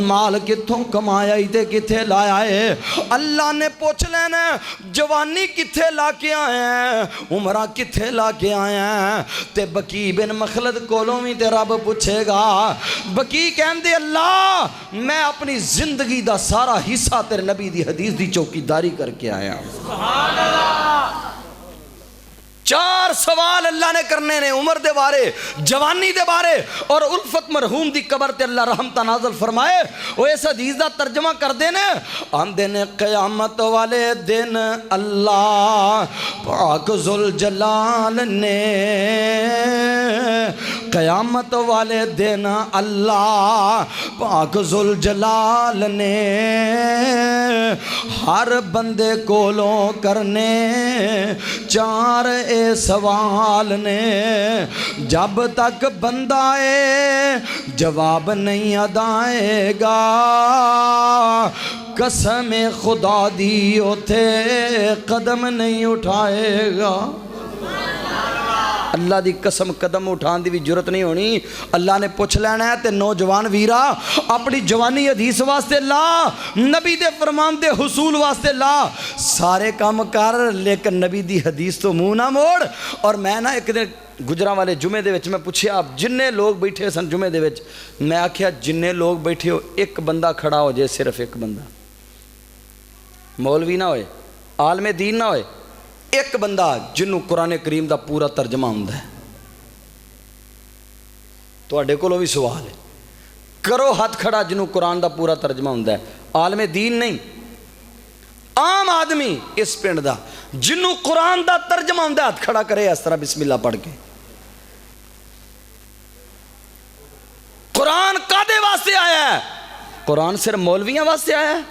Speaker 2: مال کتھوں کمایا ہی تے کتھے لایا ہے. اللہ نے پوچھ لینا جوانی کتھے لا کے آیا ہے, عمرہ کتھے لا کے آیا ہے. تے بقی بن مخلد کولوں بھی تے رب پوچھے گا. بقی کہن دے اللہ میں اپنی زندگی دا سارا حصہ تیرے نبی دی حدیث دی چوکی داری کر کے آیا. سبحان اللہ. 4 سوال اللہ نے کرنے نے, عمر دے بارے, جوانی دے بارے, اور الفت مرحوم دی قبر تے اللہ رحمتہ نازل فرمائے. وہ اس حدیث دا ترجمہ کر دینے آندے نے قیامت والے دن اللہ پاک ذوالجلال نے, قیامت والے دن اللہ پاک ذوالجلال نے ہر بندے کولوں کرنے 4 سوال نے. جب تک بندہ جواب نہیں ادائے گا قسم خدا دی اوتھے قدم نہیں اٹھائے گا. اللہ دی قسم قدم اٹھان دی بھی جرت نہیں ہونی. اللہ نے پوچھ لینا ہے تے نوجوان ویرا اپنی جوانی حدیث واسطے لا, نبی دے فرمان دے حصول واسطے لا, سارے کام کر لیکن نبی دی حدیث تو منہ نہ موڑ. اور میں نا ایک دن گجراں والے جمعے دے وچ میں پوچھیا جننے لوگ بیٹھے سن جمعے دے وچ, میں آکھیا جننے لوگ بیٹھے ہو ایک بندہ کھڑا ہو جائے, صرف ایک بندہ, مولوی نہ ہوئے, عالم دین نہ ہوئے, ایک بندہ جنوں قرآن کریم دا پورا ترجمہ ہوندا ہے. تواڈے کولوں بھی سوال ہے, کرو ہاتھ کھڑا جنوں قرآن دا پورا ترجمہ ہوندا ہے, عالم دین نہیں, عام آدمی اس پنڈ دا جنوں قرآن دا ترجمہ ہوندا ہے, ہاتھ کھڑا کرے اس طرح بسم اللہ پڑھ کے. قرآن کادے واسطے آیا ہے؟ قرآن صرف مولویاں واسطے آیا ہے؟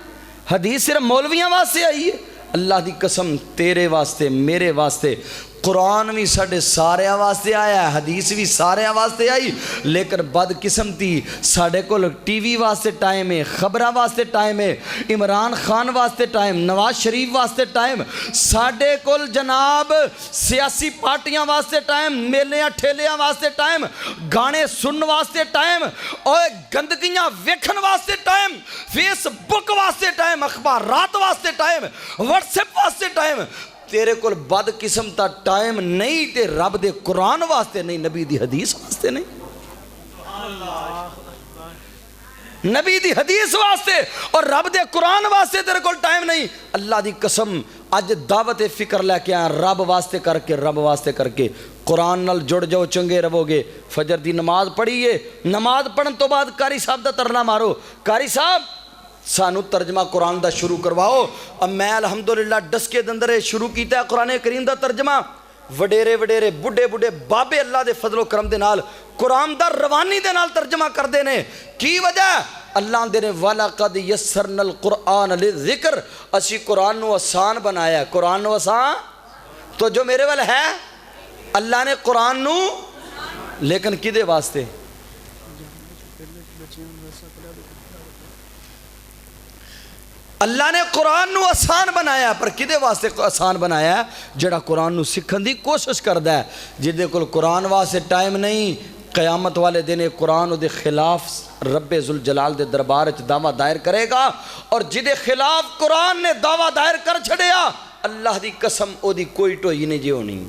Speaker 2: حدیث صرف مولویاں واسطے آئی ہے؟ اللہ دی قسم تیرے واسطے میرے واسطے قرآن بھی ساڑھے سارے واسطے آیا ہے, حدیث بھی سارے واسطے آئی, لیکن بد قسمتی ساڑھے کو ٹی وی واسطے ٹائم ہے, خبرہ واسطے ٹائم ہے, عمران خان واسطے ٹائم, نواز شریف واسطے ٹائم, ساڑھے کو جناب سیاسی پارٹیاں واسطے ٹائم, میلیاں ٹھیلیاں واسطے ٹائم, گانے سن واسطے ٹائم, اور گندگیاں ویکھن واسطے ٹائم, فیس بک واسطے ٹائم, اخبارات واسطے ٹائم, واٹس ایپ واسطے ٹائم. تیرے کول بد قسم تا ٹائم نہیں تے رب دے قرآن واسطے نہیں, نبی دی حدیث واسطے نہیں, نبی دی حدیث واسطے اور رب دے قرآن واسطے تیرے کول ٹائم نہیں. اللہ دی قسم اج دعوت فکر لے کے آیا, رب واسطے کر کے, رب واسطے کر کے قرآن نال جڑ جاؤ, چنگے رہو گے. فجر دی نماز پڑھیے, نماز پڑھن تو بعد قاری صاحب دا ترنا مارو, قاری صاحب سانو ترجمہ قرآن دا شروع کرواؤ. اب میں الحمدللہ ڈسکے دندرے شروع کیتا ہے قرآن کریم دا ترجمہ. وڈیرے وڈیرے بڑھے بڑھے بابے اللہ دے فضل و کرم دے نال قرآن دا روانی دے نال ترجمہ کر دینے. کی وجہ؟ اللہ دے نے وَلَقَدْ يَسَّرْنَا الْقُرْآنَ لِلذِّكْرِ, اسی قرآن نو آسان بنایا ہے. قرآن نو آسان تو جو میرے وال ہے, اللہ نے قرآن نو, لیکن کدے واسطے؟ اللہ نے قرآن نو آسان بنایا, پر کدے واسطے آسان بنایا ہے؟ جڑا قرآن نو سکھن دی کوشش کردا ہے. جدے کول قرآن واسطے ٹائم نہیں, قیامت والے دن قرآن دے خلاف رب ذوالجلال دے دربار وچ دعویٰ دائر کرے گا, اور جدے خلاف قرآن نے دعویٰ دائر کر چھڑیا, اللہ دی قسم او دی کوئی ٹوئی نہیں جی ہونی.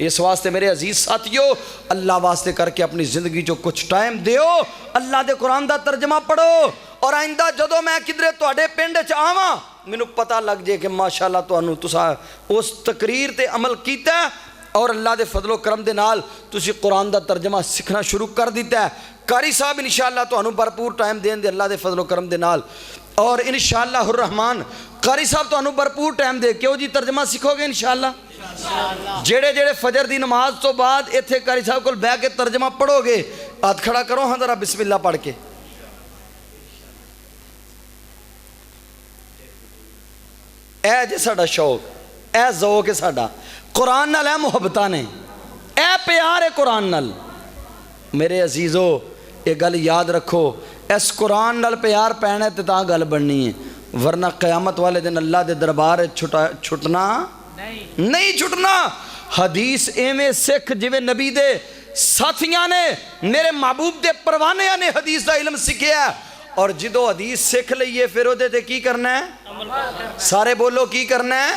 Speaker 2: اس واسطے میرے عزیز ساتھیو, اللہ واسطے کر کے اپنی زندگی جو کچھ ٹائم دیو, اللہ دے قرآن دا ترجمہ پڑھو. اور آئندہ جدو میں کدھرے تواڈے پنڈ وچ آواں, مینوں پتہ لگ جائے کہ ماشاءاللہ تانوں تساں اس تقریر تے عمل کیتا ہے, اور اللہ دے فضل و کرم دے نال تسی قرآن دا ترجمہ سیکھنا شروع کر دیتا ہے. قاری صاحب انشاءاللہ تانوں بھرپور ٹائم دین دے اللہ دے فضل و کرم دے نال, اور انشاءاللہ الرحمن قاری صاحب تانوں بھرپور ٹائم دے کیوں جی ترجمہ سیکھو گے انشاءاللہ. جڑے جڑے فجر دی نماز تو بعد ایتھے قاری صاحب کول بیٹھ کے ترجمہ پڑھو گے, ہاتھ کھڑا کرو ہاں ذرا بسم اللہ پڑھ کے. اے جے ساڈا شوق, اے ذوق ہے ساڈا, قرآن نال اے محبتاں نے, اے پیار ہے قرآن نال. میرے عزیزو یہ گل یاد رکھو, اس قرآن نال پیار پینا ہے تے تاں گل بننی ہے, ورنہ قیامت والے دن اللہ دے دربار چھٹنا نہیں چھٹنا. حدیث ایویں سکھ جویں نبی دے ساتھیاں نے, میرے محبوب دے پروانیاں نے حدیث دا علم سکھیا ہے, اور جدو حدیث سکھ لئیے پھر دے تے کی کرنا ہے؟ سارے بولو کی کرنا ہے؟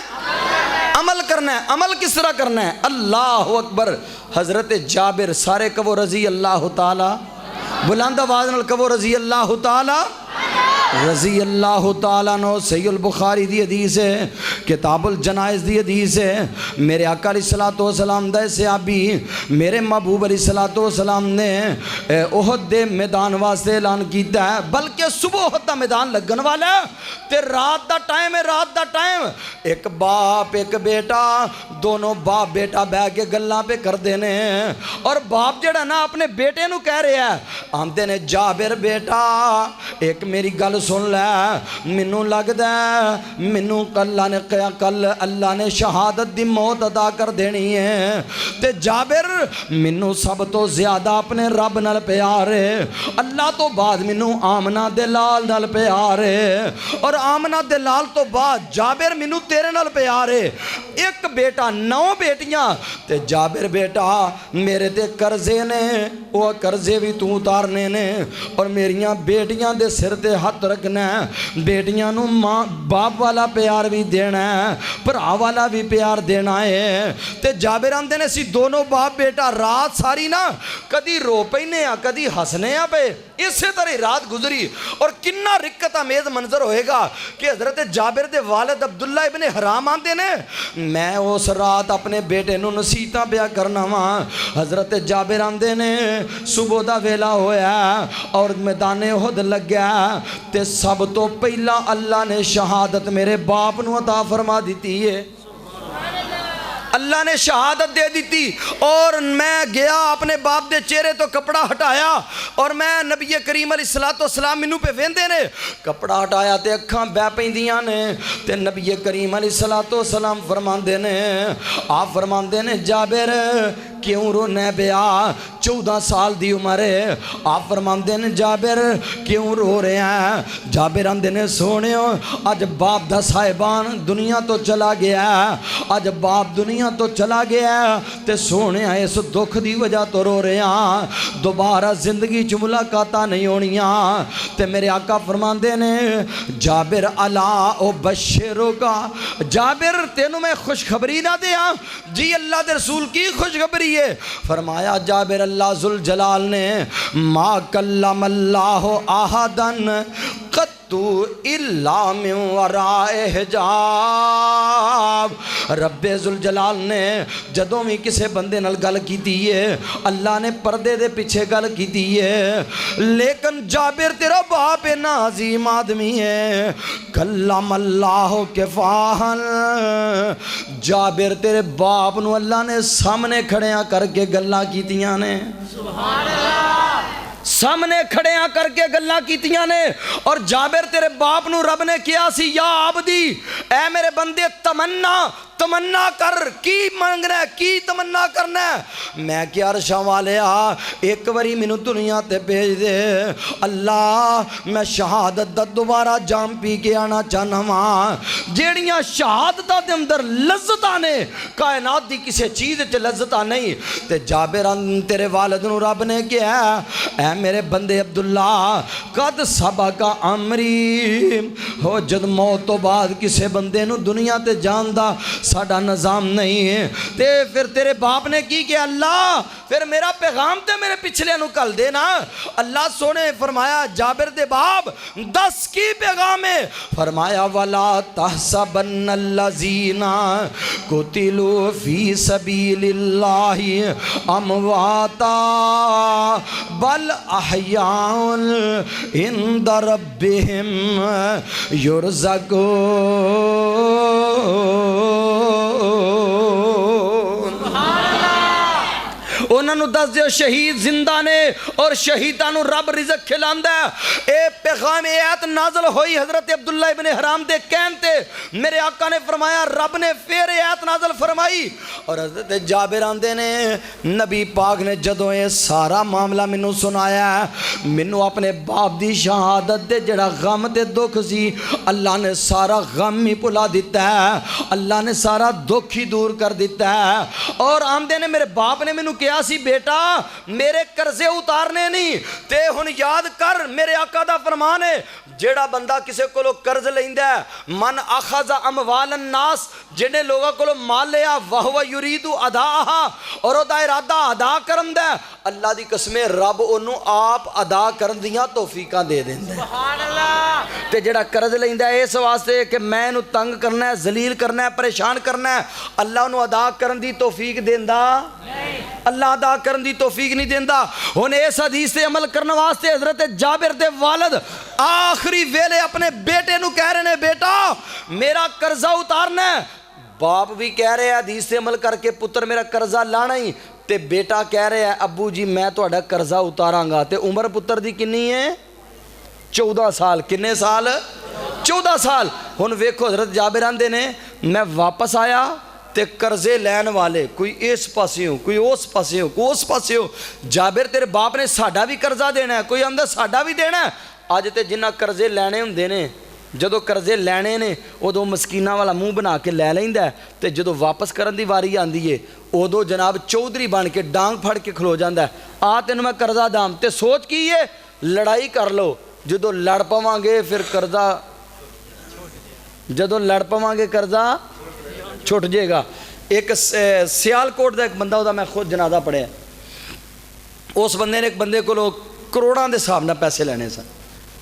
Speaker 2: عمل کرنا ہے. عمل کس طرح کرنا ہے؟ اللہ اکبر. حضرت جابر, سارے کہو رضی اللہ تعالی, بلند آواز نال کہو رضی اللہ تعالی, رضی اللہ تعالیٰ نو. صحیح البخاری دی حدیث ہے, کتاب الجنائز دی حدیث ہے. میرے آقا علیہ السلام دے صحابی میرے محبوب علیہ السلام نے احد دے میدان واسطے اعلان کیتا ہے, بلکہ صبح احد دا میدان لگن والا ہے تے رات دا ٹائم ہے, رات دا ٹائم. ایک باپ ایک بیٹا, دونوں باپ بیٹا بہ کے گلاں پہ کر دینے, اور باپ جڑا نا اپنے بیٹے نو کہہ رہے ہیں, آمدے نے جابر بیٹا ایک میری گل گل سن لے مینوں لگدا مینوں کل اللہ نے شہادت دی موت عطا کر دینی ہے تے جابر مینوں سب تو زیادہ اپنے رب نال پیار ہے اللہ تو بعد مینوں آمنہ دے لال نال پیار ہے اور آمنہ دے لال تو بعد جابر مینوں تیرے نال پیار ہے ایک بیٹا 9 بیٹیاں تے جابر بیٹا میرے تے قرضے نے وہ قرضے بھی تو اتارنے نے اور میریاں بیٹیاں دے سر تے ہاتھ رکھنا ہے بیٹیاں نو ماں باپ والا پیار بھی دینا ہے بھرا والا بھی پیار دینا ہے تے جابر آندے نے سی دونوں باپ بیٹا رات ساری نا کدی رو پینے آ کدی ہسنے آ پہ اسی طرح رات گزری اور کنہ رکت امیز منظر ہوئے گا کہ حضرت جابر دے والد عبداللہ ابن حرام آندے نے میں اس رات اپنے بیٹے نو نصیحتاں بیاں کرنا ہاں حضرت جابر آندے نے صبح دا ویلا ہویا اور میدان احد لگ گیا تے سب تو پہلا اللہ نے شہادت میرے باپ نو عطا فرما دیتی ہے اللہ نے شہادت دے دیتی اور میں گیا اپنے باپ دے چہرے تو کپڑا ہٹایا اور میں نبی کریم علیہ السلام منو پہ ویندے نے کپڑا ہٹایا تے اکھاں بے پیندیاں نے تے نبی کریم علیہ السلام فرماندے نے آپ فرماندے نے جابر کیوں رونے بیا 14 سال دی عمر ہے آپ فرماندے نے جابر کیوں رو رہے ہیں جابر آندے نے سونے آج باپ دا صاحبان دنیا تو چلا گیا آج باپ دنیا تو چلا گیا تے سونے اس دکھ دی وجہ تو رو رہے ہیں دوبارہ زندگی چ ملاقاتاں نہیں ہونیاں تے میرے آقا فرماندے نے جابر الا او بشرو کا جابر تینوں میں خوشخبری نہ دیا جی اللہ دے رسول کی خوشخبری ہے فرمایا جابر اللہ ذوالجلال نے ما کلم اللہ احدن قطو الا من وراء حجاب رب ذوالجلال نے جدوں بھی کسے بندے نال گل کیتی ہے اللہ نے پردے دے پیچھے گل کیتی ہے لیکن جابر تیرا باپ اتنا عظیم آدمی ہے کلم اللہ کفاہن جابر تیرے باپ نو اللہ نے سامنے کھڑیاں کر کے گلاں کیتیاں نے سبحان اللہ سامنے کھڑیاں کر کے گلاں کیتیاں نے اور جابر تیرے باپ نو رب نے کیا سی یا عبدی اے میرے بندے تمنا کر کی مانگنا ہے کی تمنا کرنا ہے میں کیا عرشاں والے ایک واری مینوں دنیا تے بھیج دے اللہ میں شہادت دا دوبارہ جام پی کے آنا چاہنا ہاں جیڑیاں شہادتاں دے اندر لذتاں نے کائنات دی کسی چیز تے لذتاں نہیں تے جابر تیرے والد نو رب نے کیا اے میرے بندے عبداللہ قد سبق امری ہو جد موت تو بعد کسے بندے نو دنیا تے جاندا ساڑا نظام نہیں ہے تے پھر تیرے باپ نے کی کہ اللہ پھر میرا پیغام تے میرے پچھلے نو کل دینا اللہ سونے فرمایا جابر دے باپ 10 کی پیغام ہے فرمایا وَلَا تَحْسَبَنَّ الَّذِينَ قُتِلُوا فِي سَبِيلِ اللَّهِ أَمْوَاتًا بَلْ أَحْيَاءٌ عِندَ رَبِّهِمْ يُرْزَقُونَ انہوں نے دس دیو شہید زندہ نے اور شہیدانو رب رزق کھلاندہ ہے اے پیغام آیت نازل ہوئی حضرت عبداللہ ابن حرام دے کہنتے میرے آقا نے فرمایا رب نے پھر آیت نازل فرمائی اور حضرت جابر آندے نے نبی پاک نے جدوں یہ سارا معاملہ منو سنایا ہے منو اپنے باپ دی شہادت دے جڑا غم دے دکھ سی اللہ نے سارا غم ہی پلا دیتا ہے اللہ نے سارا دکھ ہی دور کر دیتا ہے اور آندے نے میرے باپ نے منو کیا سی بیٹا میرے قرضے اتارنے نہیں تے ہن یاد کر میرے آقا دا فرمان ہے جیڑا بندہ کسے کولو قرض لیندہ ہے من اخذ اموال الناس جنہیں لوگا کولو مال لیا وہو یریدو اداہا اور او دا ارادہ ادا کرن دے اللہ دی قسمیں رب انہوں آپ ادا کرن دیاں توفیقہ دے دیں دے سبحان اللہ تے جیڑا قرض لیندہ ہے اس واسطے کہ میں انہوں تنگ کرنا ہے ذلیل کرنا ہے پریشان کرنا ہے اللہ انہوں ادا کرن دی توفیق دیندہ اللہ ادا کرن دی توفیق نہیں دیندہ انہیں اس حدیث سے عمل کرنے واسطے حضرت جابر دے والد آخری ویلے اپنے بیٹے نو کہہ رہے ہیں بیٹا میرا قرضہ اتارنا ہے باپ بھی کہہ رہے ہیں حدیث سے عمل کر کے پتر میرا قرضہ لانا ہی تے بیٹا کہہ رہے ہیں ابو جی میں تو اڈا قرضہ اتاراں گا تے عمر پتر دی کنی ہے 14 ਸਾਲ। ਕਿੰਨੇ ਸਾਲ? 14 ਸਾਲ। ਹੁਣ ਵੇਖੋ ਹਜ਼ਰਤ ਜਾਬਿਰ ਆਂਦੇ ਨੇ ਮੈਂ ਵਾਪਸ ਆਇਆ ਤੇ ਕਰਜ਼ੇ ਲੈਣ ਵਾਲੇ ਕੋਈ ਇਸ ਪਾਸੇ ਹੋ, ਕੋਈ ਉਸ ਪਾਸੇ ਹੋ, ਕੋਈ ਉਸ ਪਾਸੇ ਹੋ। ਜਾਬਿਰ ਤੇਰੇ ਬਾਪ ਨੇ ਸਾਡਾ ਵੀ ਕਰਜ਼ਾ ਦੇਣਾ, ਕੋਈ ਆਂਦਾ ਸਾਡਾ ਵੀ ਦੇਣਾ। ਅੱਜ ਤੇ ਜਿੰਨਾ ਕਰਜ਼ੇ ਲੈਣੇ ਹੁੰਦੇ ਨੇ, ਜਦੋਂ ਕਰਜ਼ੇ ਲੈਣੇ ਨੇ ਉਦੋਂ ਮਸਕੀਨਾਂ ਵਾਲਾ ਮੂੰਹ ਬਣਾ ਕੇ ਲੈ ਲੈਂਦਾ, ਤੇ ਜਦੋਂ ਵਾਪਸ ਕਰਨ ਦੀ ਵਾਰੀ ਆਂਦੀ ਏ ਉਦੋਂ ਜਨਾਬ ਚੌਧਰੀ ਬਣ ਕੇ ਡਾਂਗ ਫੜ ਕੇ ਖਲੋ ਜਾਂਦਾ, ਆ ਤੈਨੂੰ ਮੈਂ ਕਰਜ਼ਾ ਦਾਮ। ਤੇ ਸੋਚ ਕੀ ਏ, ਲੜਾਈ ਕਰ ਲਓ, ਜਦੋਂ ਲੜ ਪਵਾਂਗੇ ਫਿਰ ਕਰਜ਼ਾ, ਜਦੋਂ ਲੜ ਪਵਾਂਗੇ ਕਰਜ਼ਾ ਛੁੱਟ ਜਾਏਗਾ। ਇੱਕ ਸਿਆਲਕੋਟ ਦਾ ਇੱਕ ਬੰਦਾ, ਉਹਦਾ ਮੈਂ ਖੁਦ ਜਨਾਜ਼ਾ ਪੜਿਆ। ਉਸ ਬੰਦੇ ਨੇ ਇੱਕ ਬੰਦੇ ਕੋਲੋਂ ਕਰੋੜਾਂ ਦੇ ਹਿਸਾਬ ਨਾਲ ਪੈਸੇ ਲੈਣੇ ਸਨ।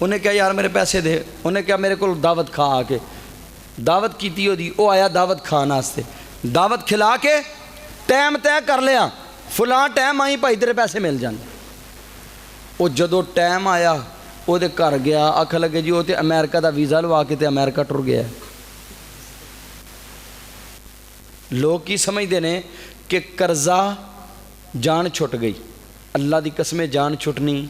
Speaker 2: ਉਹਨੇ ਕਿਹਾ ਯਾਰ ਮੇਰੇ ਪੈਸੇ ਦੇ। ਉਹਨੇ ਕਿਹਾ ਮੇਰੇ ਕੋਲ ਦਾਵਤ ਖਾ ਆ ਕੇ। ਦਾਵਤ ਕੀਤੀ ਉਹਦੀ, ਉਹ ਆਇਆ ਦਾਵਤ ਖਾਣ ਵਾਸਤੇ। ਦਾਵਤ ਖਿਲਾ ਕੇ ਟਾਈਮ ਤੈਅ ਕਰ ਲਿਆ, ਫਲਾਂ ਟਾਈਮ ਆਈ ਭਾਈ ਤੇਰੇ ਪੈਸੇ ਮਿਲ ਜਾਣ। ਉਹ ਜਦੋਂ ਟਾਈਮ ਆਇਆ ਉਹਦੇ ਘਰ ਗਿਆ, ਆਖ ਲੱਗੇ ਜੀ ਉਹ ਤੇ ਅਮਰੀਕਾ ਦਾ ਵੀਜ਼ਾ ਲਵਾ ਕੇ ਤੇ ਅਮਰੀਕਾ ਟੁਰ ਗਿਆ। ਲੋਕ ਕੀ ਸਮਝਦੇ ਨੇ ਕਿ ਕਰਜ਼ਾ ਜਾਨ ਛੁੱਟ ਗਈ। ਅੱਲਾ ਦੀ ਕਸਮੇ ਜਾਨ ਛੁੱਟਣੀ।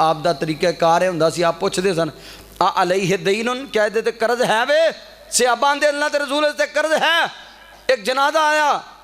Speaker 2: ਆਪ ਦਾ ਤਰੀਕਾ ਕਾਰ ਇਹ ਹੁੰਦਾ ਸੀ, ਆਪ ਪੁੱਛਦੇ ਸਨ ਆ ਅਲੈਹ ਦਈਨੁਨ, ਕਿਆ ਇਹਦੇ ਤੇ ਕਰਜ਼ ਹੈ ਵੇ? ਸਹਾਬਾ ਦੇ ਅੱਲਾ ਤੇ ਰਸੂਲ ਤੇ ਕਰਜ਼ ਹੈ। ਇੱਕ ਜਨਾਜ਼ਾ ਆਇਆ,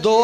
Speaker 2: 2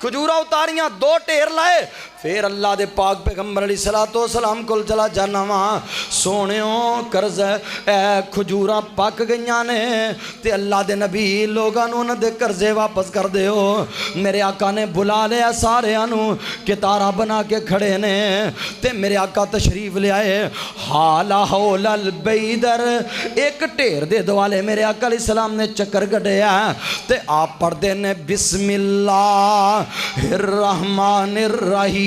Speaker 2: کھجورا اتاریاں 2 ڈھیر لائے پھر اللہ دے پاک پیغمبر علیہ الصلوۃ والسلام کول چلا جانا وا سونیوں قرض اے کھجورا پک گئیاں نے تے اللہ دے نبی لوگاں نوں انہاں دے قرضے واپس کر دیو میرے آقا نے بلا لیا ساریاں نوں کتارا بنا کے کھڑے نے تے میرے آقا تشریف لے آئے حالا حول البیدر ایک ڈھیر دے دوالے میرے آقا علیہ السلام نے چکر کڈیا تے آپ پڑھتے نے بسم اللہ الرحمن الرحیم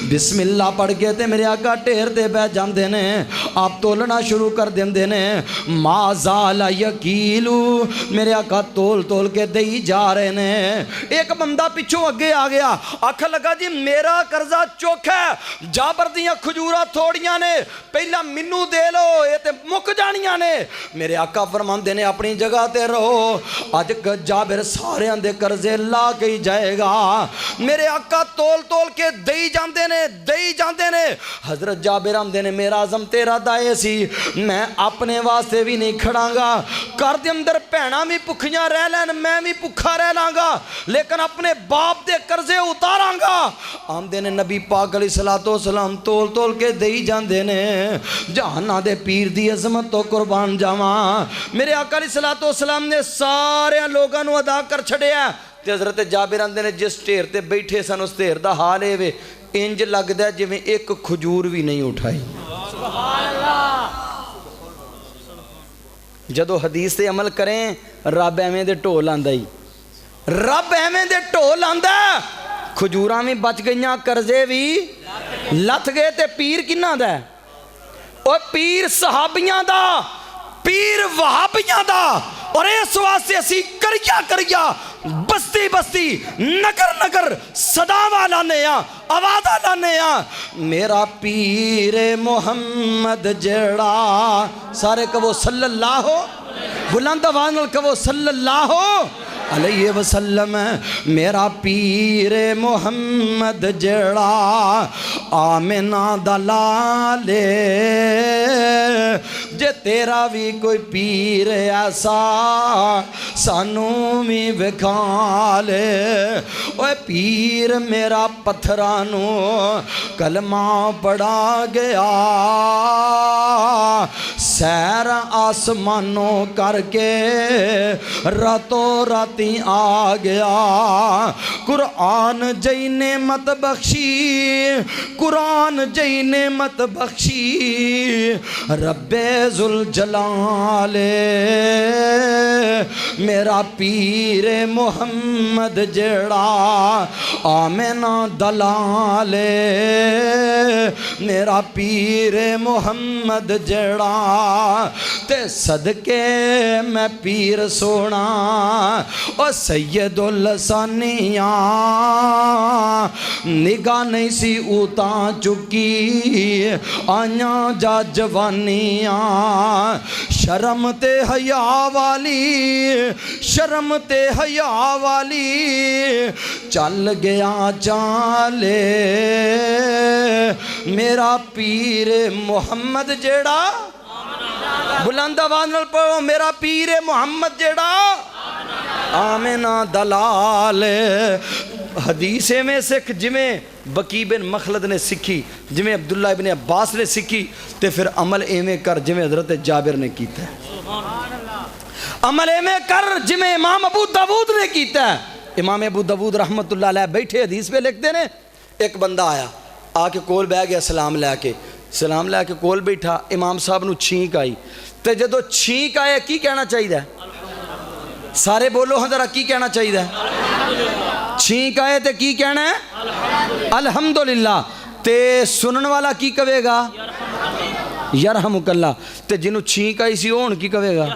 Speaker 2: بسم اللہ پڑھ کے تے میرے آقا ڈھیر دے بہ جاندے نے آپ تولنا شروع کر دیندے نے ما زال یکیلو میرے آقا تول کے دئی جا رہے نے ایک بندہ پچھوں اگے آ گیا آکھا لگا جی میرا قرضہ چوکھ ہے جابر دیاں کھجورا تھوڑیاں نے پہلا منو دے لو یہ تے مک جانیاں نے میرے آقا فرماندے نے اپنی جگہ تے رہو اج جابر سارے دے قرضے لا کے ہی جائے گا میرے آقا تول کے دئی جاندے نے حضرت جابر آندے نے میرا عزم تیرا دائے سی میں اپنے واسطے بھی نہیں کھڑاں گا گھر دے اندر بھیناں بھی بھکھیاں رہ لین میں بھی بھکھا رہ لاں گا لیکن اپنے باپ دے قرضے اتاراں گا آندے نے نبی پاک علیہ الصلوۃ والسلام تول کے دئی جاندے نے جہاناں دے پیر دی عظمت تو قربان جاواں میرے آقا علیہ الصلوۃ والسلام نے سارے لوگاں نوں ادا کر چھڑیا تے حضرت جابر آندے نے جس ڈھیر تے بیٹھے سن اس ڈھیر دا حال اے وے انج لگدا جویں ایک کھجور بھی نہیں اٹھائی سبحان اللہ جدو حدیث تے عمل کریں رب ایویں دے ڈھول آندا ہی رب ایویں دے ڈھول آندا کھجوراں بھی بچ گئیاں قرضے بھی لت گئے تے پیر کنہاں دا او پیر صحابیاں دا پیر وہابیاں دا اور اس واسطے اسی کریا بستی نگر صداواں لانے آوازاں لانے میرا پیر محمد جڑا سارے کہو صلی اللہ بلند آواز نال کہو صلی اللہ علیہ وسلم میرا پیر محمد جڑا آمنہ دلالے جے تیرا بھی کوئی پیر ایسا سانو بھی وکھا لے اوے پیر میرا پتھرانو کلمہ پڑھا گیا سیر آسمانوں کر کے راتوں راتی آ گیا قرآن جئی نعمت بخشی قرآن جئی نعمت بخشی رب ذوالجلال میرا پیر محمد جڑا آمنہ دلال میرا پیر محمد جڑا تے صدقے میں پیر سونا او سید اللسانیاں نگاہ نہیں سی اوتاں چکی آیاں جا جوانیاں شرم تے حیا والی چل گیا چالے میرا پیر محمد جیڑا بلند آواز نال پڑھو میرا پیر محمد جیڑا آمنہ دلال حدیث میں سکھ جمیں بقی بن مخلد نے سکھی جمیں عبداللہ ابن عباس نے سکھی تے پھر عمل ایمیں کر جمیں حضرت جابر نے کیتا ہے عمل ایمیں کر جمیں امام ابو داود نے کیتا ہے امام ابو داود رحمت اللہ علیہ بیٹھے حدیث پہ لکھتے ہیں ایک بندہ آیا آ کے کول بہ گیا سلام لے کے کول بیٹھا امام صاحب نو چھینک آئی تے جدو چھینک آئے کی کہنا چاہیے سارے بولو ہاں ذرا کی کہنا چاہیے چھینک آئے تے کی کہنا ہے الحمدللہ تے سنن والا کی کہے گا یرحمک اللہ تے جنہوں چھینک آئی سی اون کی کہے گا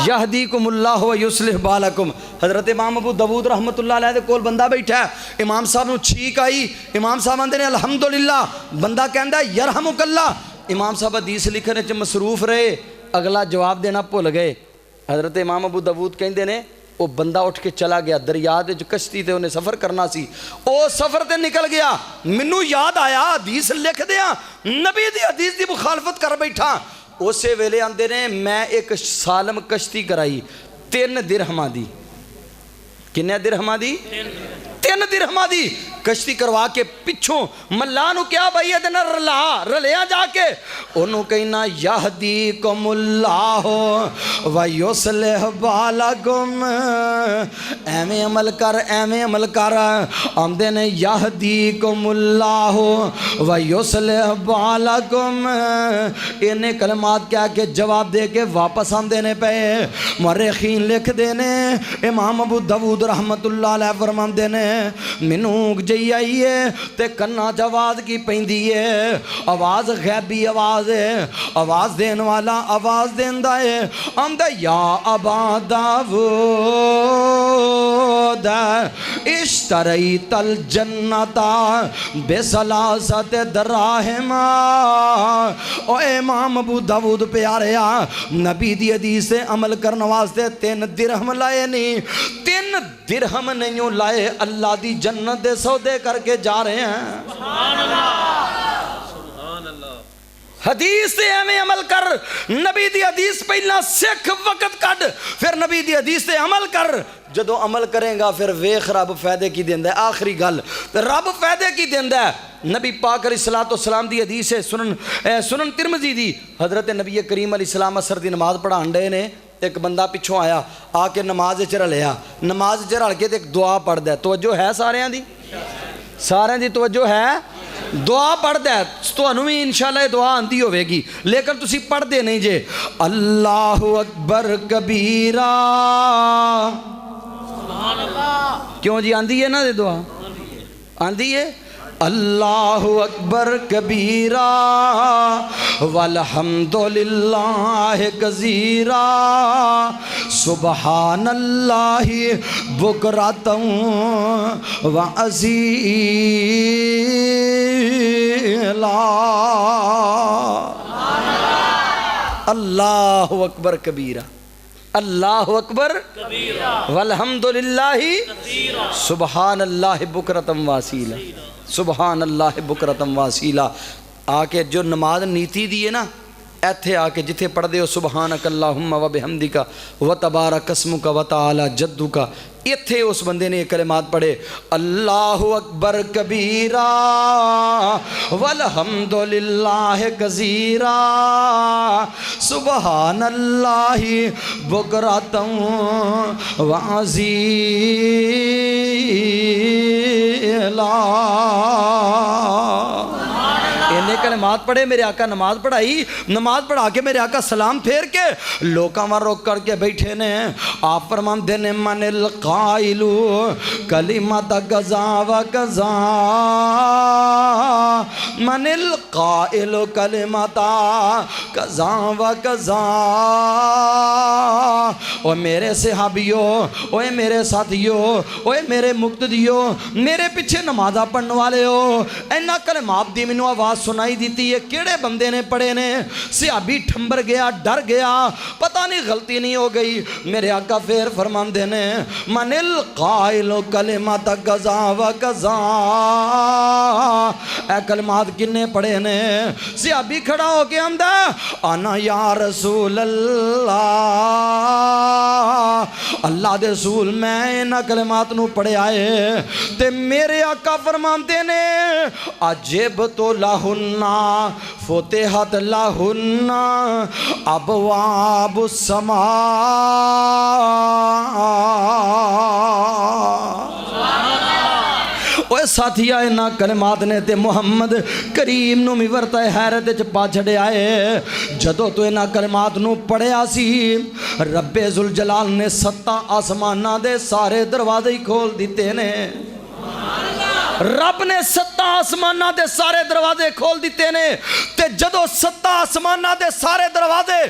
Speaker 2: یہدیکم اللہ و یصلح بالکم حضرت امام ابو داود رحمت اللہ علیہ دے کول بندہ بیٹھا ہے امام صاحب نو چھینک آئی امام صاحب اندے نے الحمدللہ بندہ کہندا ہے یرحمک اللہ امام صاحب حدیث لکھنے چ مصروف رہے اگلا جواب دینا بھول گئے حضرت امام ابو داود کہندے نے وہ بندہ اٹھ کے چلا گیا دریا دے جو کشتی تے انہیں سفر کرنا سی او سفر تے نکل گیا منو یاد آیا حدیث لکھ دیا نبی دی حدیث دی مخالفت کر بیٹھا اسے ویلے آندے نے میں ایک سالم کشتی کرائی 3 درہماں دی کنے درہمہ دی 3 درہمہ دی کشتی کروا کے پچھوں ملا نو کیا بھائی ادنا رلیا جا کے انہوں کہنا یہدیکم اللہ ویصلح بالکم ایمیں عمل کر آمدے نے یہدیکم اللہ ویصلح بالکم انہیں کلمات کیا کہ جواب دے کے واپس آمدے نے پہ مورخین لکھ دینے امام ابو داود رحمت اللہ علیہ فرمان دینے منوک جی آئیے تے کنا جواز کی پہندی ہے آواز غیبی آواز ہے آواز دین والا آواز دین دائے آمدہ یا ابا داود اشتریت الجنتا بسلاست دراہم او امام ابو داود پیاریا نبی دی حدیث سے عمل کرنا واسطے 3 درہم لائے نہیں 3 درہم نہیں لائے اللہ دی جنت دے سودے کر کے جا رہے ہیں سبحان اللہ حدیث سے ہمیں عمل کر نبی دی حدیث پہلا سکھ وقت کٹ پھر نبی دی حدیث سے عمل کر جدو عمل کریں گا پھر ویخ رب فائدے کی دیندہ ہے آخری گل رب فائدے کی دیندہ ہے نبی پاک علیہ السلام دی حدیث ہے سنن ترمذی دی حضرت نبی کریم علیہ السلام اثر دی نماز پڑھا انڈے نے ایک بندہ پچھوں آیا آ کے نماز چرلیا نماز چرل کے ایک دعا پڑھ دے توجہ ہے سارے دی توجہ ہے دعا پڑھ دے تو انہوں انشاءاللہ دعا آندھی ہوئے گی لیکن تسی پڑھ دے نہیں جے اللہ اکبر کبیرہ کیوں جی آندھی ہے نا دے دعا آندھی ہے اللہ اکبر کبیرہ والحمدللہ کثیرہ سبحان اللہ بکرۃ وأصیلا اللہ اکبر کبیرہ اللہ اکبر والحمدللہ سبحان اللہ بکرۃ واسیلہ سبحان اللہ بکرتم واسیلہ آ کے جو نماز نیتی دی ہے نا ایتھے آ کے جتھے پڑھ دے ہو سبحانک اللہم و بحمدک و تبارک اسمک و تعالی جدک ایتھے اس بندے نے یہ کلمات پڑھے اللہ اکبر کبیرہ والحمدللہ کثیرہ سبحان اللہ بکرۃ وأصیلا انہیں کلمات پڑھے میرے آقا نماز پڑھائی نماز پڑھا کے میرے آقا سلام پھیر کے لوکاں وہاں روک کر کے بیٹھے نے آپ فرمان دینے من القائلو کلمت قضا و قضا من القائلو کلمت قضا و قضا اوہ میرے صحابیوں اوہ میرے ساتھیوں اوہ میرے مقتدیوں میرے پیچھے نمازہ پڑھنے والے ہو اینا کلمات دی منو آواز سنائی دیتی ہے کیڑے بندے نے پڑھے نے صحابی ٹھمبر گیا ڈر گیا پتہ نہیں غلطی نہیں ہو گئی میرے آقا پھر فرمان دینے من القائل کلمات قضا و قضا اے کلمات کنے پڑھے نے صحابی کھڑا ہو کے ہم دے انا یا رسول اللہ اللہ دے رسول میں انہا کلمات نو پڑھے آئے تے میرے آقا فرمان دینے عجب تو لہنہ فتحت لہنہ ابواب السماء اوہ ساتھیا اینا کلمات نے تے محمد کریم نو میورتا حیرت چپا چھڑے آئے جدو تو اینا کلمات نو پڑھے آسی رب ذوالجلال نے 7 آسمانہ دے سارے دروازے ہی کھول دیتے نے رب نے 7 آسمانہ دے سارے دروازے کھول دیتے نے تے جدو 7 آسمانہ دے سارے دروازے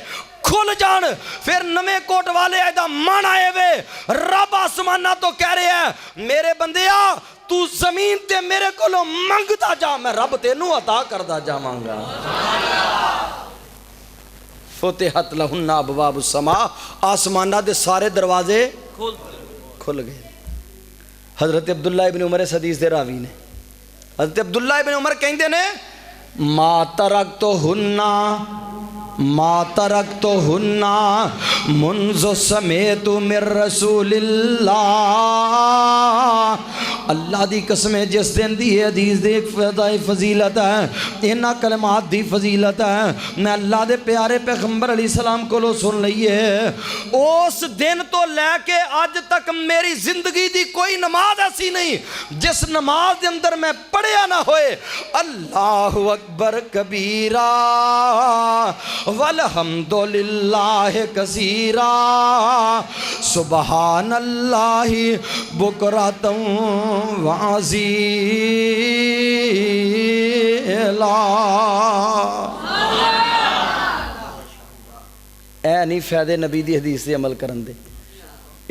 Speaker 2: کھل جان پھر نمے کوٹ والے ایدہ مان آئے وے رب آسمانہ تو کہہ رہے ہیں میرے بندیا تو زمین تے میرے کو لو منگتا جا میں رب تے نو عطا کردہ جا مانگا فتحت لہن ابواب السماء آسمانہ دے سارے دروازے کھل گئے حضرت عبداللہ ابن عمر اس حدیث دے راوی نے حضرت عبداللہ ابن عمر کہیں دے نے ما ترکتہن ما ترکتہن منذ سمعت من رسول اللہ. اللہ دی قسم ہے جس دن دی حدیث دی فضیلت ہے، انہاں کلمات دی فضیلت ہے، میں اللہ دے پیارے پیغمبر علیہ السلام کو سن لئیے. اس دن تو لے کے آج تک میری زندگی دی کوئی نماز ایسی نہیں جس نماز دے اندر میں پڑھیا نہ ہوئے اللہ اکبر کبیرہ والحمدللہ کثیرہ سبحان اللہ بکرۃ وعزیلا. اے نہیں فائدے نبی دی حدیث سے عمل کرن دے.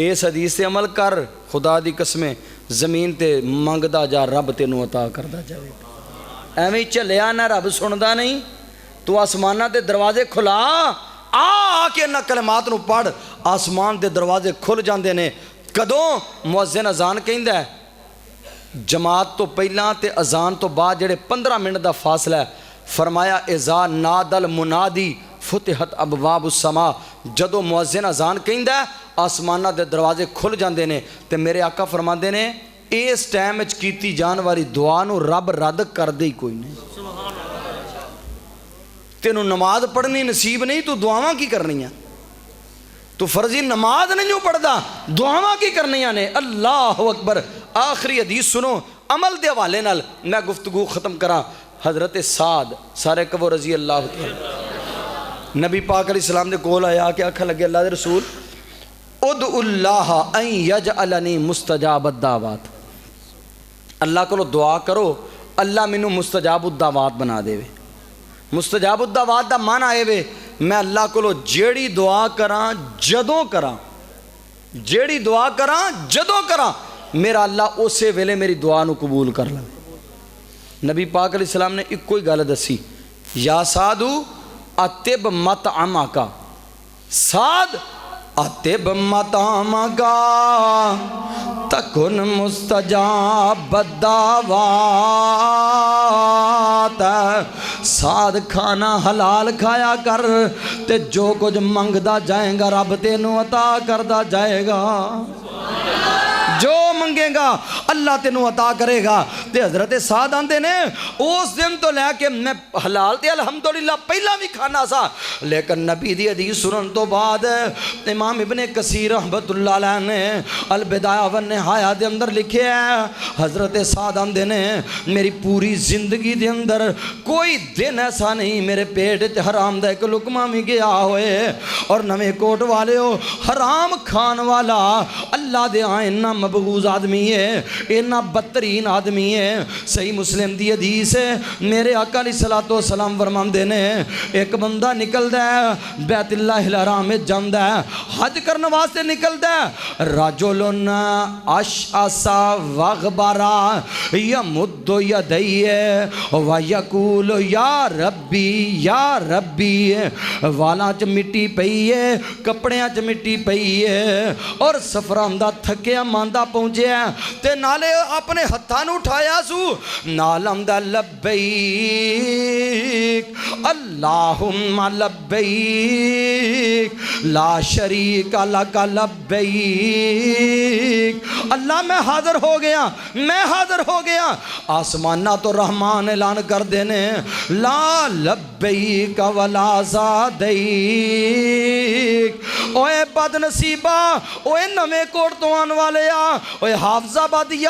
Speaker 2: اس حدیث سے عمل کر، خدا دی قسمیں زمین تے منگدا جا رب تینوں عطا کردا جاوے. ایویں چلیا نہ رب سندا نہیں، تو آسمانہ دے دروازے کھلا آ کے نہ کلمات نو پڑھ، آسمان دے دروازے کھل جاندے نے. کدوں؟ مؤذن اذان کہندا ہے جماعت تو پہلاں تے اذان تو بعد جڑے 15 منٹ دا فاصلہ ہے، فرمایا اذا نادى المنادی فتحت ابواب السماء. جدو مؤذن اذان کہندا ہے آسمانہ دے دروازے کھل جاندے نے. تے میرے آقا فرماندے نے اس ٹائم وچ کیتی جان والی دعا نو رب رد کر دے ہی کوئی نہیں. تینوں نماز پڑھنی نصیب نہیں تو دعاواں کی کرنیاں؟ تو فرضی نماز نہیں پڑھدا، دعاواں کی کرنیاں نے. اللہ اکبر. آخری حدیث سنو عمل دے حوالے نال میں گفتگو ختم کراں. حضرت سعد سارے کبو رضی اللہ تعالی نبی پاک علیہ السلام دے کول آیا کہ آکھا لگے اللہ دے رسول ادعو اللہ ان یجعلنی مستجاب الدعوات. اللہ کو دعا کرو اللہ مینوں مستجاب الدعوات بنا دے. مستجاب الدعوات دا معنی آئے وے میں اللہ کو جیڑی دعا کراں جدوں کراں، جیڑی دعا کراں جدوں کراں میرا اللہ اسے ویلے میری دعا نو قبول کر لے. نبی پاک علیہ السلام نے ایک کوئی گل دسی، یا سعدو اتب مطعمکا، سعد اتب مطعمکا تکن مستجاب الدعوات. سعد کھانا حلال کھایا کر تے جو کچھ منگدا جائے گا رب تینوں عطا کردا جائے گا. جو منگے گا اللہ تینوں عطا کرے گا. تے حضرت سعد آندے نے اس دن تو لے کے میں حلال تے الحمدللہ پہلا بھی کھانا سا، لیکن نبی دی حدیث سنن تو بعد امام ابن کثیر رحمۃ اللہ علیہ نے البدایہ والنہایہ دے اندر لکھے ہے حضرت سعد آندے نے میری پوری زندگی دے اندر کوئی دن ایسا نہیں میرے پیٹ تے حرام دا ایک لقمہ بھی گیا ہوئے. اور نویں کوٹ والے ہو حرام کھان والا اللہ دے آئین مبغوض آدمی ہے، اتنا بدترین آدمی ہے. صحیح مسلم دی حدیث ہے میرے آقا علیہ الصلوۃ والسلام فرماندے نے ایک بندہ نکلدا ہے بیت اللہ الحرام میں جاندا ہے حج کرنے واسطے نکلدا ہے. رجل اشعث واغبرا یمد یدیہ ویقول یا ربی والاں چ مٹی پئی ہے، کپڑیاں چ مٹی پئی ہے، اور سفر آندا تھکیا ماندہ پہنچیا تے نالے اپنے ہتھاں نوں اٹھایا سو نال آندا لبیک اللہم لبیک لا شریک لک لبیک. اللہ میں حاضر ہو گیا. آسمانہ تو رحمان اعلان کر دینے لا لبیک ولا زادیک. اوے بد نصیبہ، اوے نویں کوٹ تو آن والے آ، اوے حافظ آبادیہ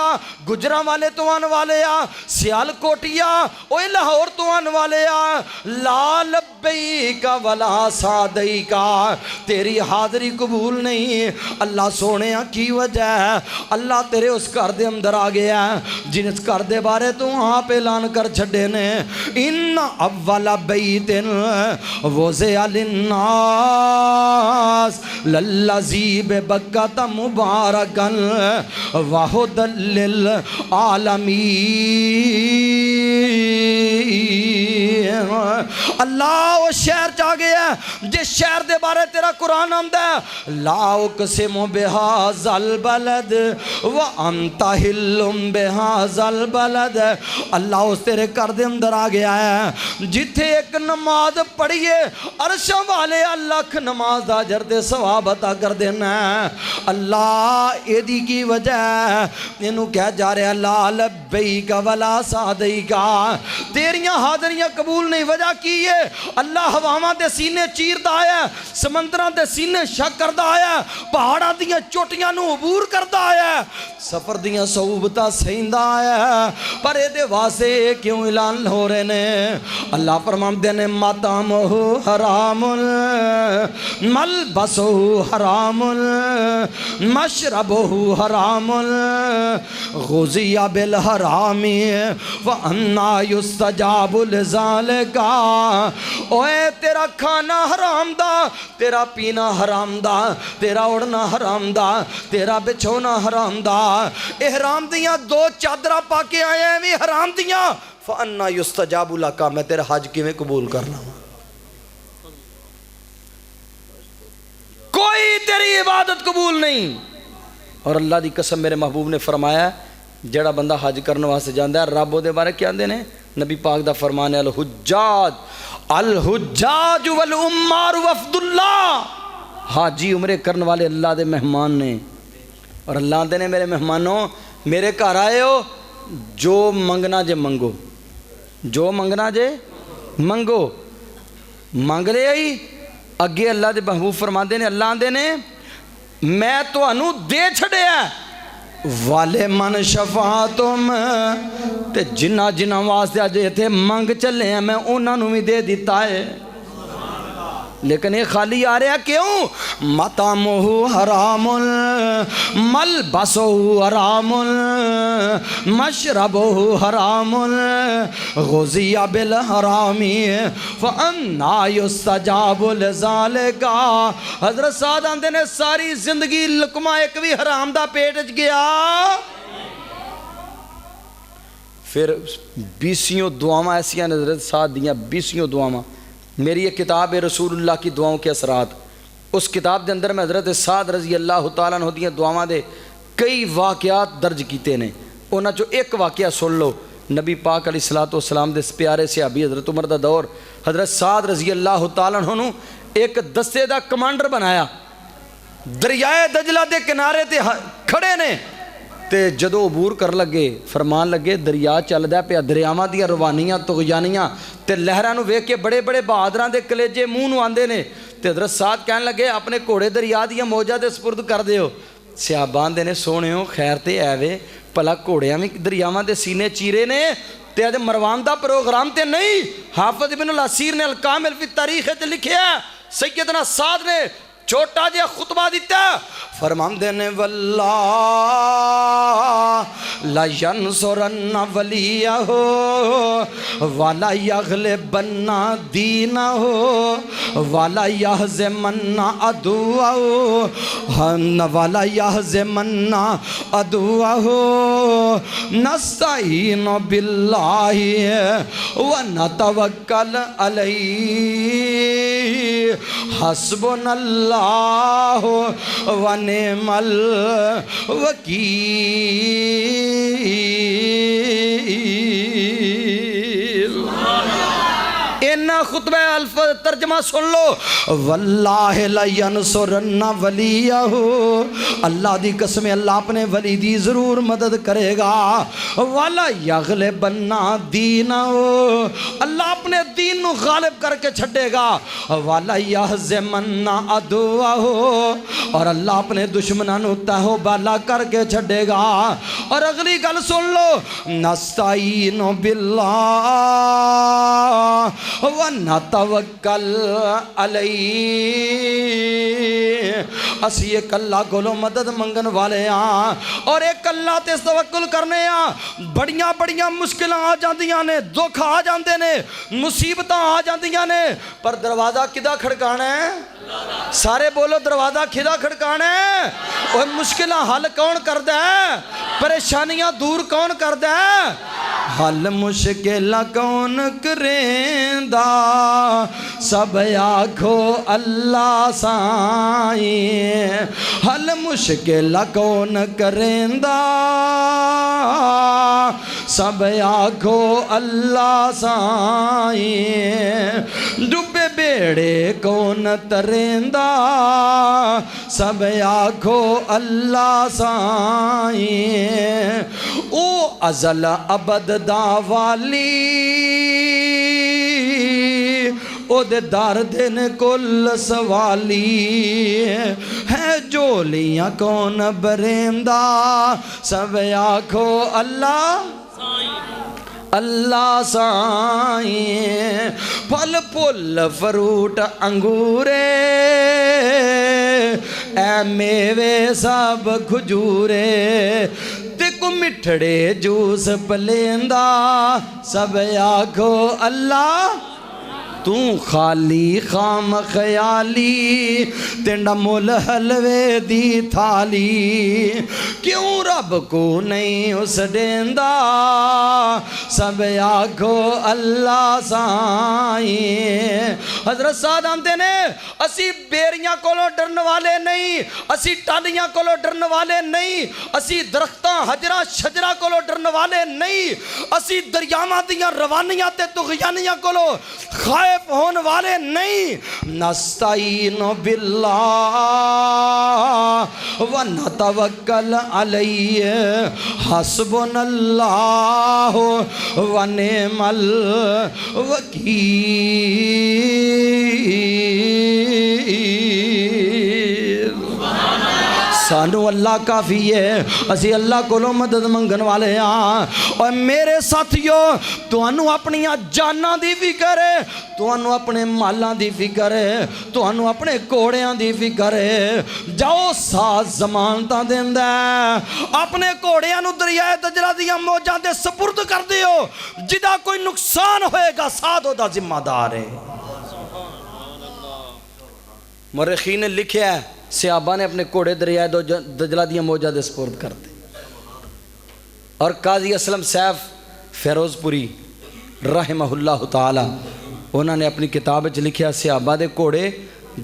Speaker 2: گجراں والے تو آن والے آ، سیال کوٹیا اوے لاہور تو آن والے آ، لا لبیک ولا صادیک. تیری حاضری قبول نہیں. اللہ سونے کی وجہ ہے اللہ تیرے اس گھر دے اندر آ گیا جن اس گھر دے بارے تو آپ اعلان کر چھڑے نے ان اول بیت وضع للناس للذی ببکۃ مبارکا وہدی للعالمین. اللہ وہ شہر چاہ گیا جس شہر دے بارے تیرا قرآن آمدہ ہے لا اقسم بہذا البلد وانت حل بہذا البلد. اللہ اس تیرے گھر دے اندر آ گیا ہے جتھے ایک نماز پڑھیے عرشاں والے لاکھ نماز دا اجر تے ثواب عطا کر دینا ہے. اللہ ایدی کی وجہ انہوں کہہ جا رہے لا لبیک ولا سعدیک, تیریاں حاضریاں قبول نہیں. وجہ کی ہے اللہ ہواواں دے سینے چیردہ آیا ہے, سمندراں دے سینے شک کردہ آیا ہے, پہاڑاں دیاں چوٹیاں نو عبور کردہ آیا ہے, سفر دیاں صعوبتاں سہندہ آیا ہے, پر اے دے واسے کیوں اعلان ہو رہے نے. اللہ فرماندے نے مطعمہ حرام ملبسہ حرام مشربہ حرام غذی بالحرام وَأَنَّا يُسْتَجَابُ لِذَالِكَ. اوے تیرا کھانا حرام دا, تیرا پینا حرام دا, تیرا اڑنا حرام دا, تیرا بچھونا حرام دا. احرام دیاں دو چادرہ پا کے آئے ہیں بھی حرام دیاں. فَأَنَّا يُسْتَجَابُ لَكَ, میں تیرا حج کی میں قبول کرنا ہوں. کوئی تیری عبادت قبول نہیں. اور اللہ دی قسم میرے محبوب نے فرمایا جڑا بندہ حج کرنے واسطے جاندہ ہے رب دے بارے کیا اندے نے نبی پاک دا فرمان ہے الحجاج والعمار وفد اللہ, حاجی عمرے کرنے والے اللہ دے مہمان نے. اور اللہ دے نے میرے مہمانوں میرے گھر آئے ہو جو منگنا جے منگو, جو منگنا جے منگو, مانگ لے آئی اگے اللہ دے محبوب فرماندے نے اللہ دے نے میں تو انو دے چھڑے ہیں والے من شفاعتم, تے جنہ جنہ واسطے آجے تھے منگ چلے ہیں میں انہوں نے بھی دے دیتا ہے. لیکن یہ خالی آ رہے ہیں کیوں؟ مطعمہ حرام ملبسہ حرام مشربہ حرام غذی بالحرام فَأَنَّا يُسْتَجَابُ لِذَالِكَ. حضرت سعد آندے نے ساری زندگی لقمہ ایک بھی حرام دا پیٹ اچ گیا. پھر بیسیوں دعاواں ایسیاں حضرت سعد دیاں بیسیوں دعاواں. میری یہ کتاب ہے رسول اللہ کی دعاؤں کے اثرات, اس کتاب دے اندر میں حضرت سعد رضی اللہ تعالیٰ عنہ دیاں دعاواں دے کئی واقعات درج کیتے نے. انہاں جو ایک واقعہ سن لو. نبی پاک علیہ السلام دے پیارے صحابی حضرت عمر دا دور حضرت سعد رضی اللہ تعالیٰ عنہ ایک دستے دا کمانڈر بنایا, دریائے دجلہ دے کنارے تے کھڑے نے تے جدو عبور کر لگے فرمان لگے دریا چل دیا پیا, دریاواں دیاں روانیاں طغیانیاں تے لہراں نو ویکھ کے بڑے بڑے بہادراں دے کلیجے منہ نو آندے نے. تے حضرت سعد کہن لگے اپنے گھوڑے دریا دیاں موجاں دے سپرد کر دیو. صحابان دے نے سونےو خیر تے ایوے پلا گھوڑیاں وی دریاواں دے سینے چیرے نے تے اج مروان دا پروگرام تے نہیں. حافظ ابن الاسیر نے الکامل فی تاریخ تے لکھیا سیدنا سعد نے چھوٹا جے خطبہ دیتا فرماندے نے واللہ لا ینصرن ولیہ ولا یغلبن دینہ ولا یہزمن عدوہ ولا یہزمن عدوہ نستعین باللہ ونتوکل علیہ حسبنا اللہ ونعم الوکیل. اینا خطبہ الفاظ ترجمہ سن لو. واللہ لا ینصرن ولیہ, اللہ دی قسم اللہ اپنے ولی دی ضرور مدد کرے گا. ولا یغلبن دینہ, اللہ اپنے دین نو غالب کر کے چھڑے گا. ولا یہزمن عدوہ, اور اللہ اپنے دشمنوں نو تہو بالا کر کے چھڑے گا. اور اگلی گل سن لو نستعین باللہ وَنَتَوَكَّلْ عَلَيْهِ, اسی ایک اللہ کو مدد منگن والے ہاں اور ایک اللہ تے توکل کرنے ہاں. بڑیاں بڑیاں مشکلیں آ جاندیاں نے, دکھ آ جاندے نے, مصیبتاں آ جاندیاں نے, پر دروازہ کدا کھڑکانا ہے؟ سارے بولو دروازہ کدا کھڑکانا ہے؟ اور مشکلیں حل کون کردا ہے؟ پریشانیاں دور کون کردا ہے؟ حل مشکل کون کریندا سب آکھو اللہ سائیں حل مشکل کون کریندا سب آکھو اللہ سائیں ڈوبے بیڑے کون تریندا سب آکھو اللہ سائیں او ازل ابد دا والی او دے دار دن کل سوالی ہے جولیاں کون بریندا سب آکھو اللہ اللہ سائیں پھل پھل فروٹ انگورے اے میوے سب کھجورے تے کو مٹھڑے جوس پلیندا سب آکھو اللہ تو خالی خام خیالی تینڈا مول حلوے دی تھالی کیوں رب کو نہیں اس دیندا سب آکھو اللہ سائیں حضرت صاحب آمدے نے اسی بیریاں کولو ڈرن والے نہیں اسی ٹالیاں کولو ڈرن والے نہیں اسی درختاں حجرہ شجرہ کولو ڈرن والے نہیں اسی دریاواں دیاں روانیاں تے تغیانیاں کولو خائف ہون والے نہیں نستعین باللہ ونتوکل علیہ حسبنا اللہ ونعم الوکیل سانو اللہ کافی ہے اسی اللہ کو مدد منگن والے ہاں اور میرے ساتھیوں تو انو اپنی جاناں دی فکر ہے تو انو اپنے مالاں دی فکر ہے تو انو اپنے کوڑیاں دی فکر ہے جاؤ ساتھ زمانتاں دیندہ ہے اپنے کوڑیاں نو دریائے دجلہ دیا موجاں دے سپرد کر دیو جدا کوئی نقصان ہوئے گا ساتھ ہو دا ذمہ دار ہے مرخین نے لکھیا ہے صحابہ نے اپنے کوڑے دریائے دجلہ دیا موجہ دے سپرد کرتے اور قاضی اسلم سیف فیروز پوری رحمہ اللہ تعالی انہوں نے اپنی کتاب وچ لکھیا صحابہ دے کوڑے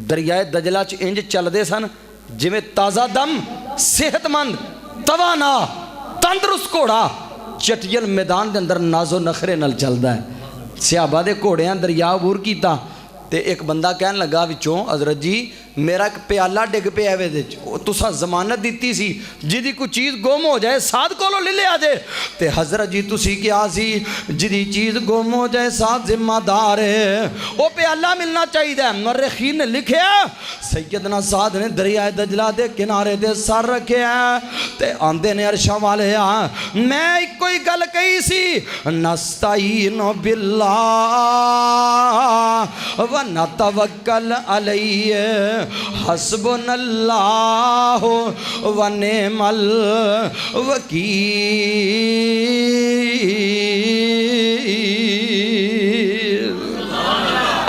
Speaker 2: دریائے دجلہ چ انج چل دے سن جویں تازہ دم صحت مند توانا تندرست کوڑا چٹیل میدان دے اندر نازو نخرے نل چلدا ہے صحابہ دے کوڑیاں دریا عبور کیتا تے ایک بندہ کہن لگا وچوں حضرت جی میرا ایک پیالہ ڈگ پہ ہے وے تسا ضمانت دیتی سی جدی کوئی چیز گم ہو جائے ساتھ کولو لے لے آجے تے حضرت جی تسی کیا سی جدی چیز گم ہو جائے ساتھ ذمہ دار ہے وہ پیالہ ملنا چاہیے دے مرخین نے لکھیا سیدنا سعد نے دریائے دجلہ دے کنارے دے سر رکھے ہیں تے آندے نے عرشہ والے ہیں میں ایک کوئی گل کہی سی نستعین باللہ ونتوکل علیہ حسبنا اللہ ونعم الوکیل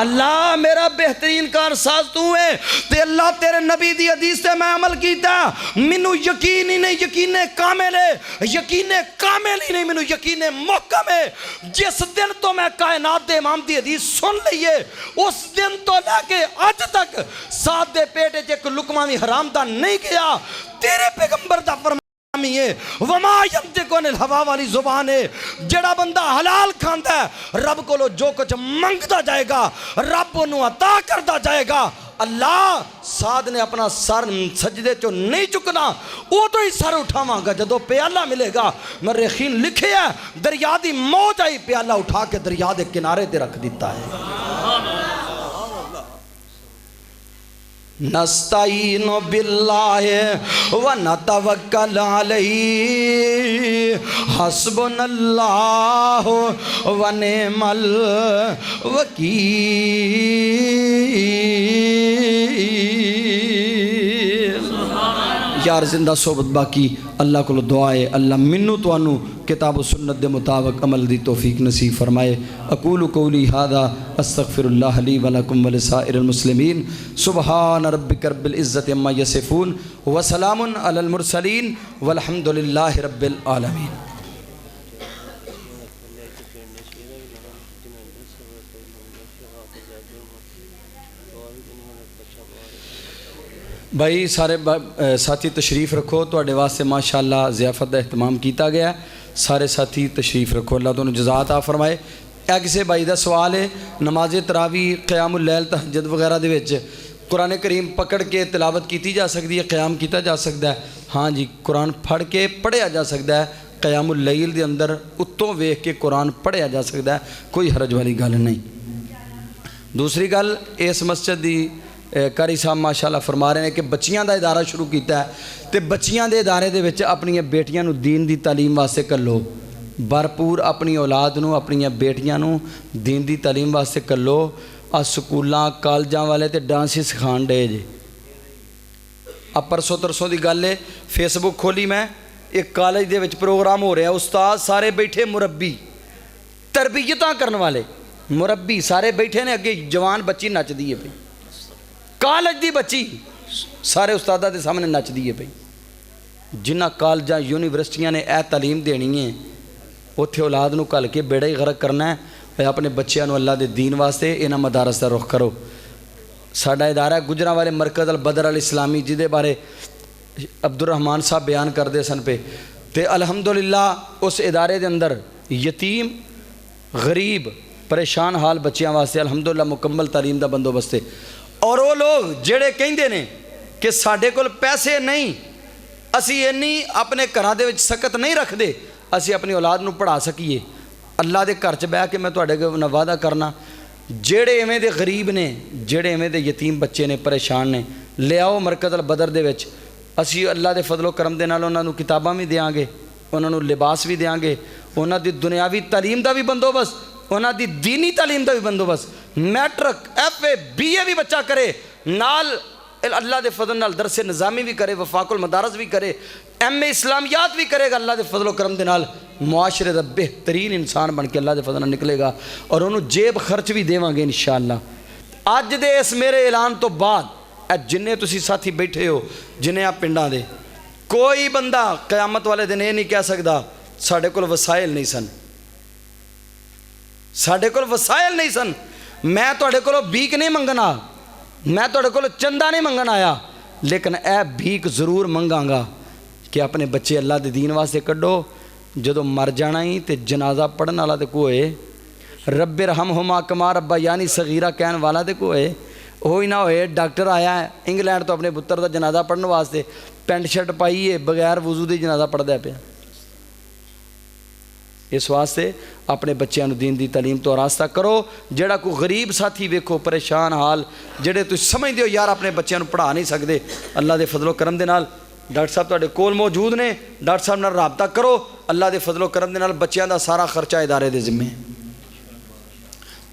Speaker 2: اللہ میرا بہترین کارساز تو ہے تے اللہ تیرے نبی دی حدیث سے میں عمل کیتا منو یقین ہی نہیں یقین کامل ہے یقین کامل ہی نہیں منو یقین محکم ہے جس دن تو میں کائنات دے امام دی حدیث سن لئیے اس دن تو لے کے آج تک ساتھ دے پیٹے چے کوئی لقمہ بھی حرام دا نہیں کیا تیرے پیغمبر دا فرمان وما ینطقُ الہوا والی زبان ہے جڑا بندہ حلال کھاندا ہے رب کو لو جو کچھ منگتا جائے گا رب انہوں عطا کرتا جائے گا اللہ سعد نے اپنا سر سجدے چو نہیں چکنا وہ تو ہی سر اٹھاواں گا جدو پیالہ ملے گا مرخین لکھے ہے دریا دی موج آئی پیالہ اٹھا کے دریا دے کنارے دے رکھ دیتا ہے نستعین باللہ ونتوکل علیہ حسبنا اللہ ونعم الوکیل یار زندہ صحبت باقی اللہ کو دعائے اللہ منو تو انو کتاب و سنت دے مطابق عمل دی توفیق نصیب فرمائے اقول قولی ھذا استغفر اللہ لی ولکم ولسائر المسلمین سبحان ربک رب العزت عما یصفون وسلام علی المرسلین والحمد للہ رب العالمین بھائی سارے ساتھی تشریف رکھو، تواڈے واسطے ماشاءاللہ ضیافت کا اہتمام کیتا گیا ہے، سارے ساتھی تشریف رکھو، اللہ تانوں جزا عطا فرمائے۔ اے کسے بھائی دا سوال ہے نماز تراویح قیام اللیل تہجد وغیرہ دے وچ قرآن کریم پکڑ کے تلاوت کیتی جا سکتی ہے، قیام کیتا جا سکتا ہے؟ ہاں جی، قرآن پڑھ کے پڑھیا جا سکتا ہے، قیام اللیل دے اندر اتوں ویکھ کے قرآن پڑھیا جا سکتا ہے، کوئی حرج والی گل نہیں۔ دوسری گل، اس مسجد دی قاری صاحب ماشاءاللہ فرما رہے ہیں کہ بچیاں دا ادارہ شروع کیتا ہے، تے بچیاں دے ادارے دے وچ اپنی بیٹیاں نو دین دی تعلیم واسطے کلو، بھرپور اپنی اولاد نو اپنی بیٹیاں نو دین دی تعلیم واسطے کلو۔ سکولاں کالجاں والے تے ڈانس ہی سکھان ڈے جی۔ اب پرسوں ترسوں دی گل ہے، فیس بک کھولی میں، ایک کالج دے وچ پروگرام ہو رہا ہے، استاد سارے بیٹھے، مربی تربیتاں کرن والے مربی سارے بیٹھے نے، اگے جوان بچی نچ دی ہے پئی، کالج دی بچی سارے استاداں دے سامنے نچ دی ہے پئی۔ جنہ کالجاں یونیورسٹیاں نے اے تعلیم دینی ہے، اوتھے اولاد نو کل کے بیڑا ہی غرق کرنا ہے، اپنے بچیاں نو اللہ دے دین واسطے انہاں مدارس دا رخ کرو۔ ساڈا ادارہ گجراں والے مرکز البدر الاسلامی جدے بارے عبد الرحمان صاحب بیان کردے سن پہ، تے الحمدللہ اس ادارے دے اندر یتیم غریب پریشان حال بچیاں واسطے الحمدللہ مکمل تعلیم دا بندوبست ہے۔ اور وہ لوگ جڑے کہندے نے کہ ساڈے کول پیسے نہیں، اسی اینی اپنے گھراں دے وچ سکت نہیں رکھ دے اسی اپنی اولاد نو پڑھا سکیے، اللہ دے گھر چ بہ کے میں تواڈے نال وعدہ کرنا، جڑے ایویں دے غریب نے، جڑے ایویں دے یتیم بچے نے، پریشان نے، لے آؤ مرکز البدر دے وچ، اسی اللہ دے فضل و کرم دے نال انہاں نو کتاباں بھی دیاں گے، انہاں نو لباس بھی دیاں گے، انہاں دی دنیاوی تعلیم دا بھی بندوبست، انہاں دی دینی تعلیم دا بھی بندوبست، میٹرک ایف اے بی اے بھی بچہ کرے، نال اللہ دے فضل نال درس نظامی بھی کرے، وفاق المدارس بھی کرے، ایم اے اسلامیات بھی کرے گا، اللہ دے فضل و کرم دے نال معاشرے دا بہترین انسان بن کے اللہ دے فضل نال نکلے گا، اور انہوں جیب خرچ بھی دیواں گے انشاءاللہ۔ اج دے اس میرے اعلان تو بعد اے جنہیں تسی ساتھی بیٹھے ہو، جنہیں آپ پنڈاں دے، کوئی بندہ قیامت والے دن یہ نہیں کہہ سکتا ساڈے کول وسائل نہیں سن، ساڈے کول وسائل نہیں سن، میں تواڈے کولوں بھیک نہیں منگنا، میں تواڈے کولوں چندہ نہیں منگن آیا، لیکن اے بھیک ضرور منگاں گا کہ اپنے بچے اللہ دے دین واسطے کڈو، جدو مر جانا ہی تے جنازہ پڑھن والا تے کوئی رب ارحمہما کما ربیانی صغیرہ کہن والا تے کوئی ہوئی نہ ہوئے ڈاکٹر آیا ہے انگلینڈ تو اپنے پتر دا جنازہ پڑھن واسطے پینٹ شرٹ پائی ہے بغیر وضو دی جنازہ پڑھ دے پیا۔ اس واسطے اپنے بچیاں نو دین دی تعلیم تو راستہ کرو، جڑا کوئی غریب ساتھی ویکھو پریشان حال جڑے تسی سمجھ دیو یار اپنے بچیاں نو پڑھا نہیں سکدے، اللہ دے فضل و کرم دے نال ڈاکٹر صاحب تواڈے کول موجود نے، ڈاکٹر صاحب نال رابطہ کرو، اللہ دے فضل و کرم دے نال بچیاں دا سارا خرچہ ادارے دے ذمہ ہے،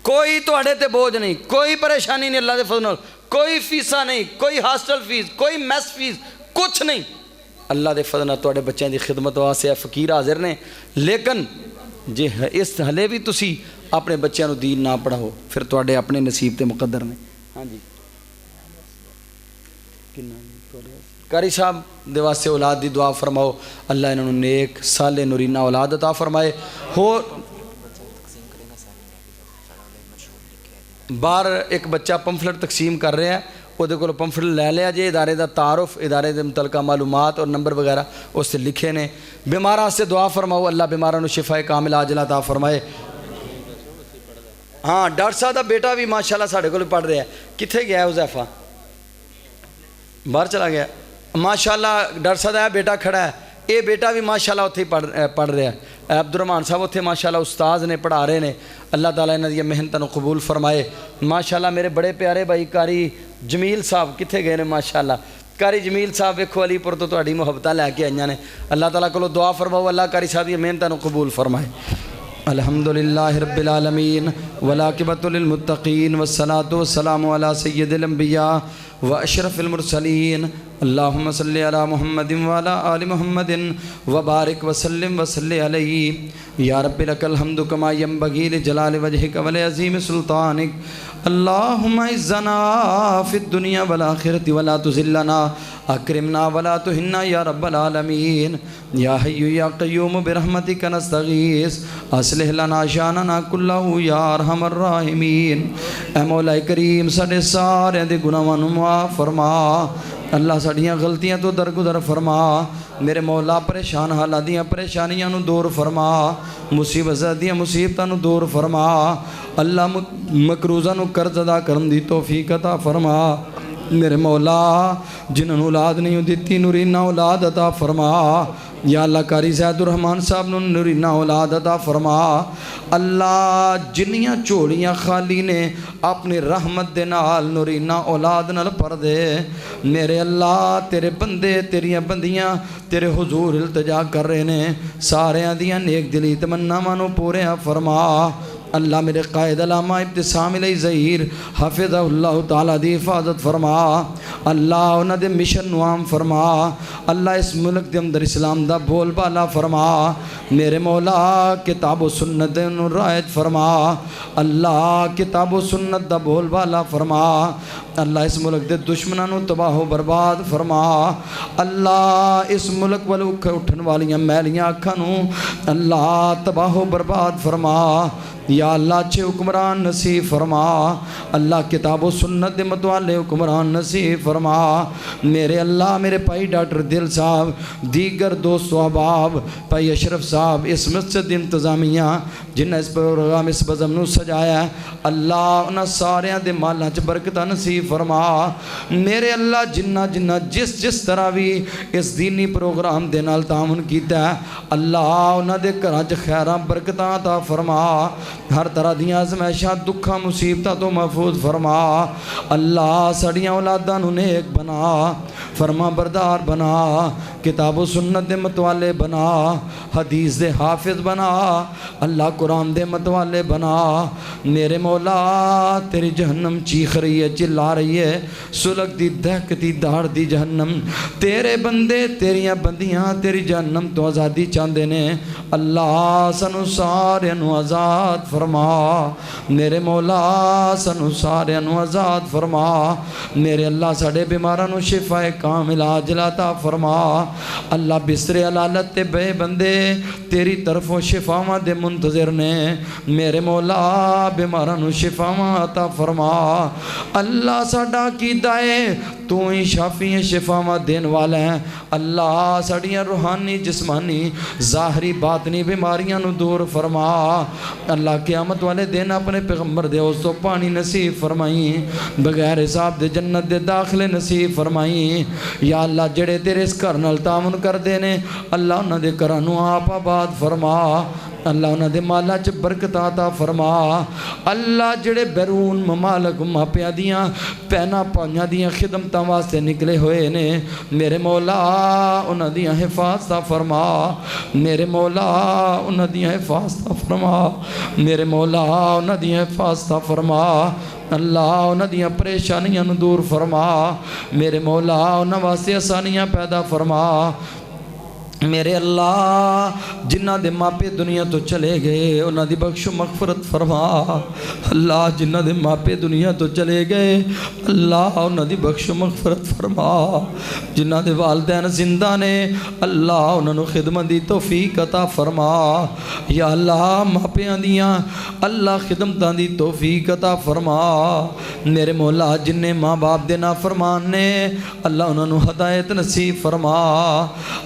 Speaker 2: کوئی تواڈے تے بوجھ نہیں، کوئی پریشانی نہیں، اللہ دے فضل نال کوئی فیسا نہیں، کوئی ہاسٹل فیس، کوئی میس فیس، کچھ نہیں، اللہ دے فضل نال تواڈے بچیاں دی خدمت واسطے فقیر حاضر نے، لیکن جے اس ہلے بھی تسی اپنے بچیاں نو دین نہ پڑھاؤ پھر تواڈے اپنے نصیب تے مقدر نے۔ ہاں جی قاری صاحب دے واسطے اولاد دی دعا فرماؤ، اللہ انہوں نے نیک صالح نورینہ اولاد عطا فرمائے۔ ہو باہر ایک بچہ پمفلٹ تقسیم کر رہا ہے، وہ دے کول پمفلٹ لے لیا جے، ادارے دا تعارف، ادارے دے متعلقہ معلومات اور نمبر وغیرہ اس سے لکھے نے۔ بیماراں سے دعا فرماؤ، اللہ بیماراں نو شفا کامل عاجلہ عطا فرمائے۔ ہاں ڈاکٹر صاحب دا بیٹا بھی ماشاءاللہ ساڈے کول پڑھ رہا ہے، کتھے گیا ہے حذیفہ؟ باہر چلا گیا ماشاءاللہ، ڈاکٹر صاحب دا بیٹا کھڑا ہے، یہ بیٹا بھی ماشاءاللہ اتھے پڑھ رہا ہے، عبد الرحمان صاحب اتھے ماشاءاللہ استاذ نے پڑھا رہے نے، اللہ تعالیٰ انہاں دی محنتاں نو قبول فرمائے۔ ماشاءاللہ میرے بڑے پیارے بھائی قاری جمیل صاحب کتھے گئے نے ماشاءاللہ، قاری جمیل صاحب ویکھو علی پور تو تہاڈی محبتاں لے کے آئیاں نے، اللہ تعالیٰ کولو دعا فرماؤ اللہ قاری صاحب دی محنتاں نو قبول فرمائے۔ الحمدللہ رب العالمین والعاقبۃ للمتقین والصلاۃ والسلام علی سید الانبیاء واشرف المرسلین، اللہم صلی علی محمد وعلی آل محمد وبارک وسلم وصلی علیہ، یا رب لک الحمد کما ینبغی لجلال وجہک ولعظیم سلطانک، اللہم اعزنا فی الدنیا والآخرۃ ولا تذلنا، اکرمنا ولا تہنا یا رب العالمین، یا حی یا قیوم برحمتک نستغیث، اصلح لنا شاننا کلہ یا ارحم الراحمین۔ اے مولا کریم ساڈے سارے دے گناہاں نو معاف فرما، اللہ ساڑیاں غلطیاں تو درگزر فرما میرے مولا پریشان حالات دیاں پریشانیاں نو دور فرما مصیبت دیاں مصیبتاں نو دور فرما اللہ مکروزہ نو قرض ادا کرن دی توفیق عطا فرما میرے مولا جنہوں اولاد نہیں دیتی نورینہ اولاد عطا فرما یا اللہ قاری زید الرحمن صاحب نو نورینہ اولاد عطا فرما اللہ جنیاں چوڑیاں خالی نے اپنی رحمت دے نال نورینہ اولاد نال پر دے میرے اللہ تیرے بندے تیریاں بندیاں تیرے حضور التجا کر رہے نے سارے دیاں نیک دلی تمنا مانو پورے فرما اللہ میرے قائد علامہ ابتسام علیہ ظہیر حافظ اللہ تعالیٰ دی حفاظت فرما اللہ انہ دے مشن نوام فرما اللہ اس ملک دے اندر اسلام دا بول بالا فرما میرے مولا کتاب و سنت دے انہوں رائد فرما اللہ کتاب و سنت دا بول بالا فرما اللہ اس ملک دے دشمنانوں تباہ و برباد فرما اللہ اس ملک والے اٹھن والیاں میلیاں اکھانوں اللہ تباہ و برباد فرما یا اللہ اچھے حکمران نصیب فرما اللہ کتاب و سنت دے متوالے حکمران نصیب فرما میرے اللہ میرے بھائی ڈاکٹر دل صاحب دیگر دوست و احباب بھائی اشرف صاحب اس مسجد انتظامیہ جنہ اس پروگرام اس بزم نو سجایا ہے اللہ انہاں سارے دے مالاں چ برکتہ نصیب فرما میرے اللہ جنہ جس طرح بھی اس دینی پروگرام دے نال تعاون کیتا ہے اللہ انہاں دے گھراں چ خیراں برکتاں عطا فرما ہر طرح دیاں آزمائشاں دکھاں مصیبتاں تو محفوظ فرما اللہ سڑیاں اولاداں نو نیک بنا فرما بردار بنا کتاب و سنت دے متوالے بنا حدیث دے حافظ بنا اللہ قرآن دے متوالے بنا میرے مولا تیری جہنم چیخ رہی ہے چلا رہی ہے سلک دی دہکتی دھاڑ دی جہنم تیرے بندے تیریاں بندیاں تیری جہنم تو آزادی چاندے نے اللہ سنو سارے نو آزاد فرما میرے مولا سنو سارے نو آزاد فرما میرے اللہ ساڑے بیمارہ نو شفا کامل عاجل عطا فرما اللہ بستر علالت تے بے بندے تیری طرف و شفاواں دے منتظر نے میرے مولا بیمارہ نو شفاواں عطا فرما اللہ ساڑا کی دائے تو ہی شافی شفاواں دین والا ہے اللہ ساڑیاں روحانی جسمانی ظاہری باطنی بیماریاں نو دور فرما اللہ قیامت والے دن اپنے پیغمبر دے اس تو پانی نصیب فرمائیں بغیر حساب دے جنت دے داخلے نصیب فرمائیں یا اللہ جڑے تیرے اس کرنال تعاون کر دینے اللہ انہ دے کرانو آپ آباد فرما اللہ انہ دے مالا چ برکت عطا فرما اللہ جڑے بیرون ممالک ماپیاں دیاں پینا پانیاں دیاں خدمتاں واسطے نکلے ہوئے نے میرے مولا انہ دیاں حفاظتہ فرما میرے مولا انہ دیاں حفاظتہ فرما میرے مولا انہ دیاں حفاظتہ فرما اللہ انہ دیاں پریشانیاں دور فرما میرے مولا انہ واسطے آسانیاں پیدا فرما میرے اللہ جنہ دے ماپے دنیا تو چلے گئے انہ دی بخش و مغفرت فرما اللہ جنہ دے ماپے دنیا تو چلے گئے اللہ انہ دی بخش و مغفرت فرما جنہ دے والدین زندہ نے اللہ انہ نو خدمت دی توفیق عطا فرما یا اللہ ماپے دیاں اللہ خدمتاں دی توفیق عطا فرما میرے مولا جنہیں ماں باپ دے نافرمان نے اللہ انہ نو ہدایت نصیب فرما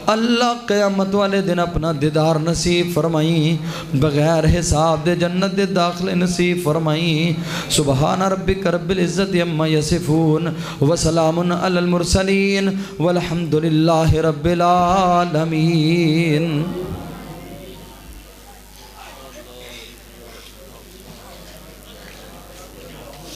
Speaker 2: اللہ قیامت والے دن اپنا دیدار نصیب فرمائیں بغیر حساب دے جنت دے داخلے نصیب فرمائیں سبحان ربک رب العزت عما یصفون وسلام علی المرسلین والحمدللہ رب العالمین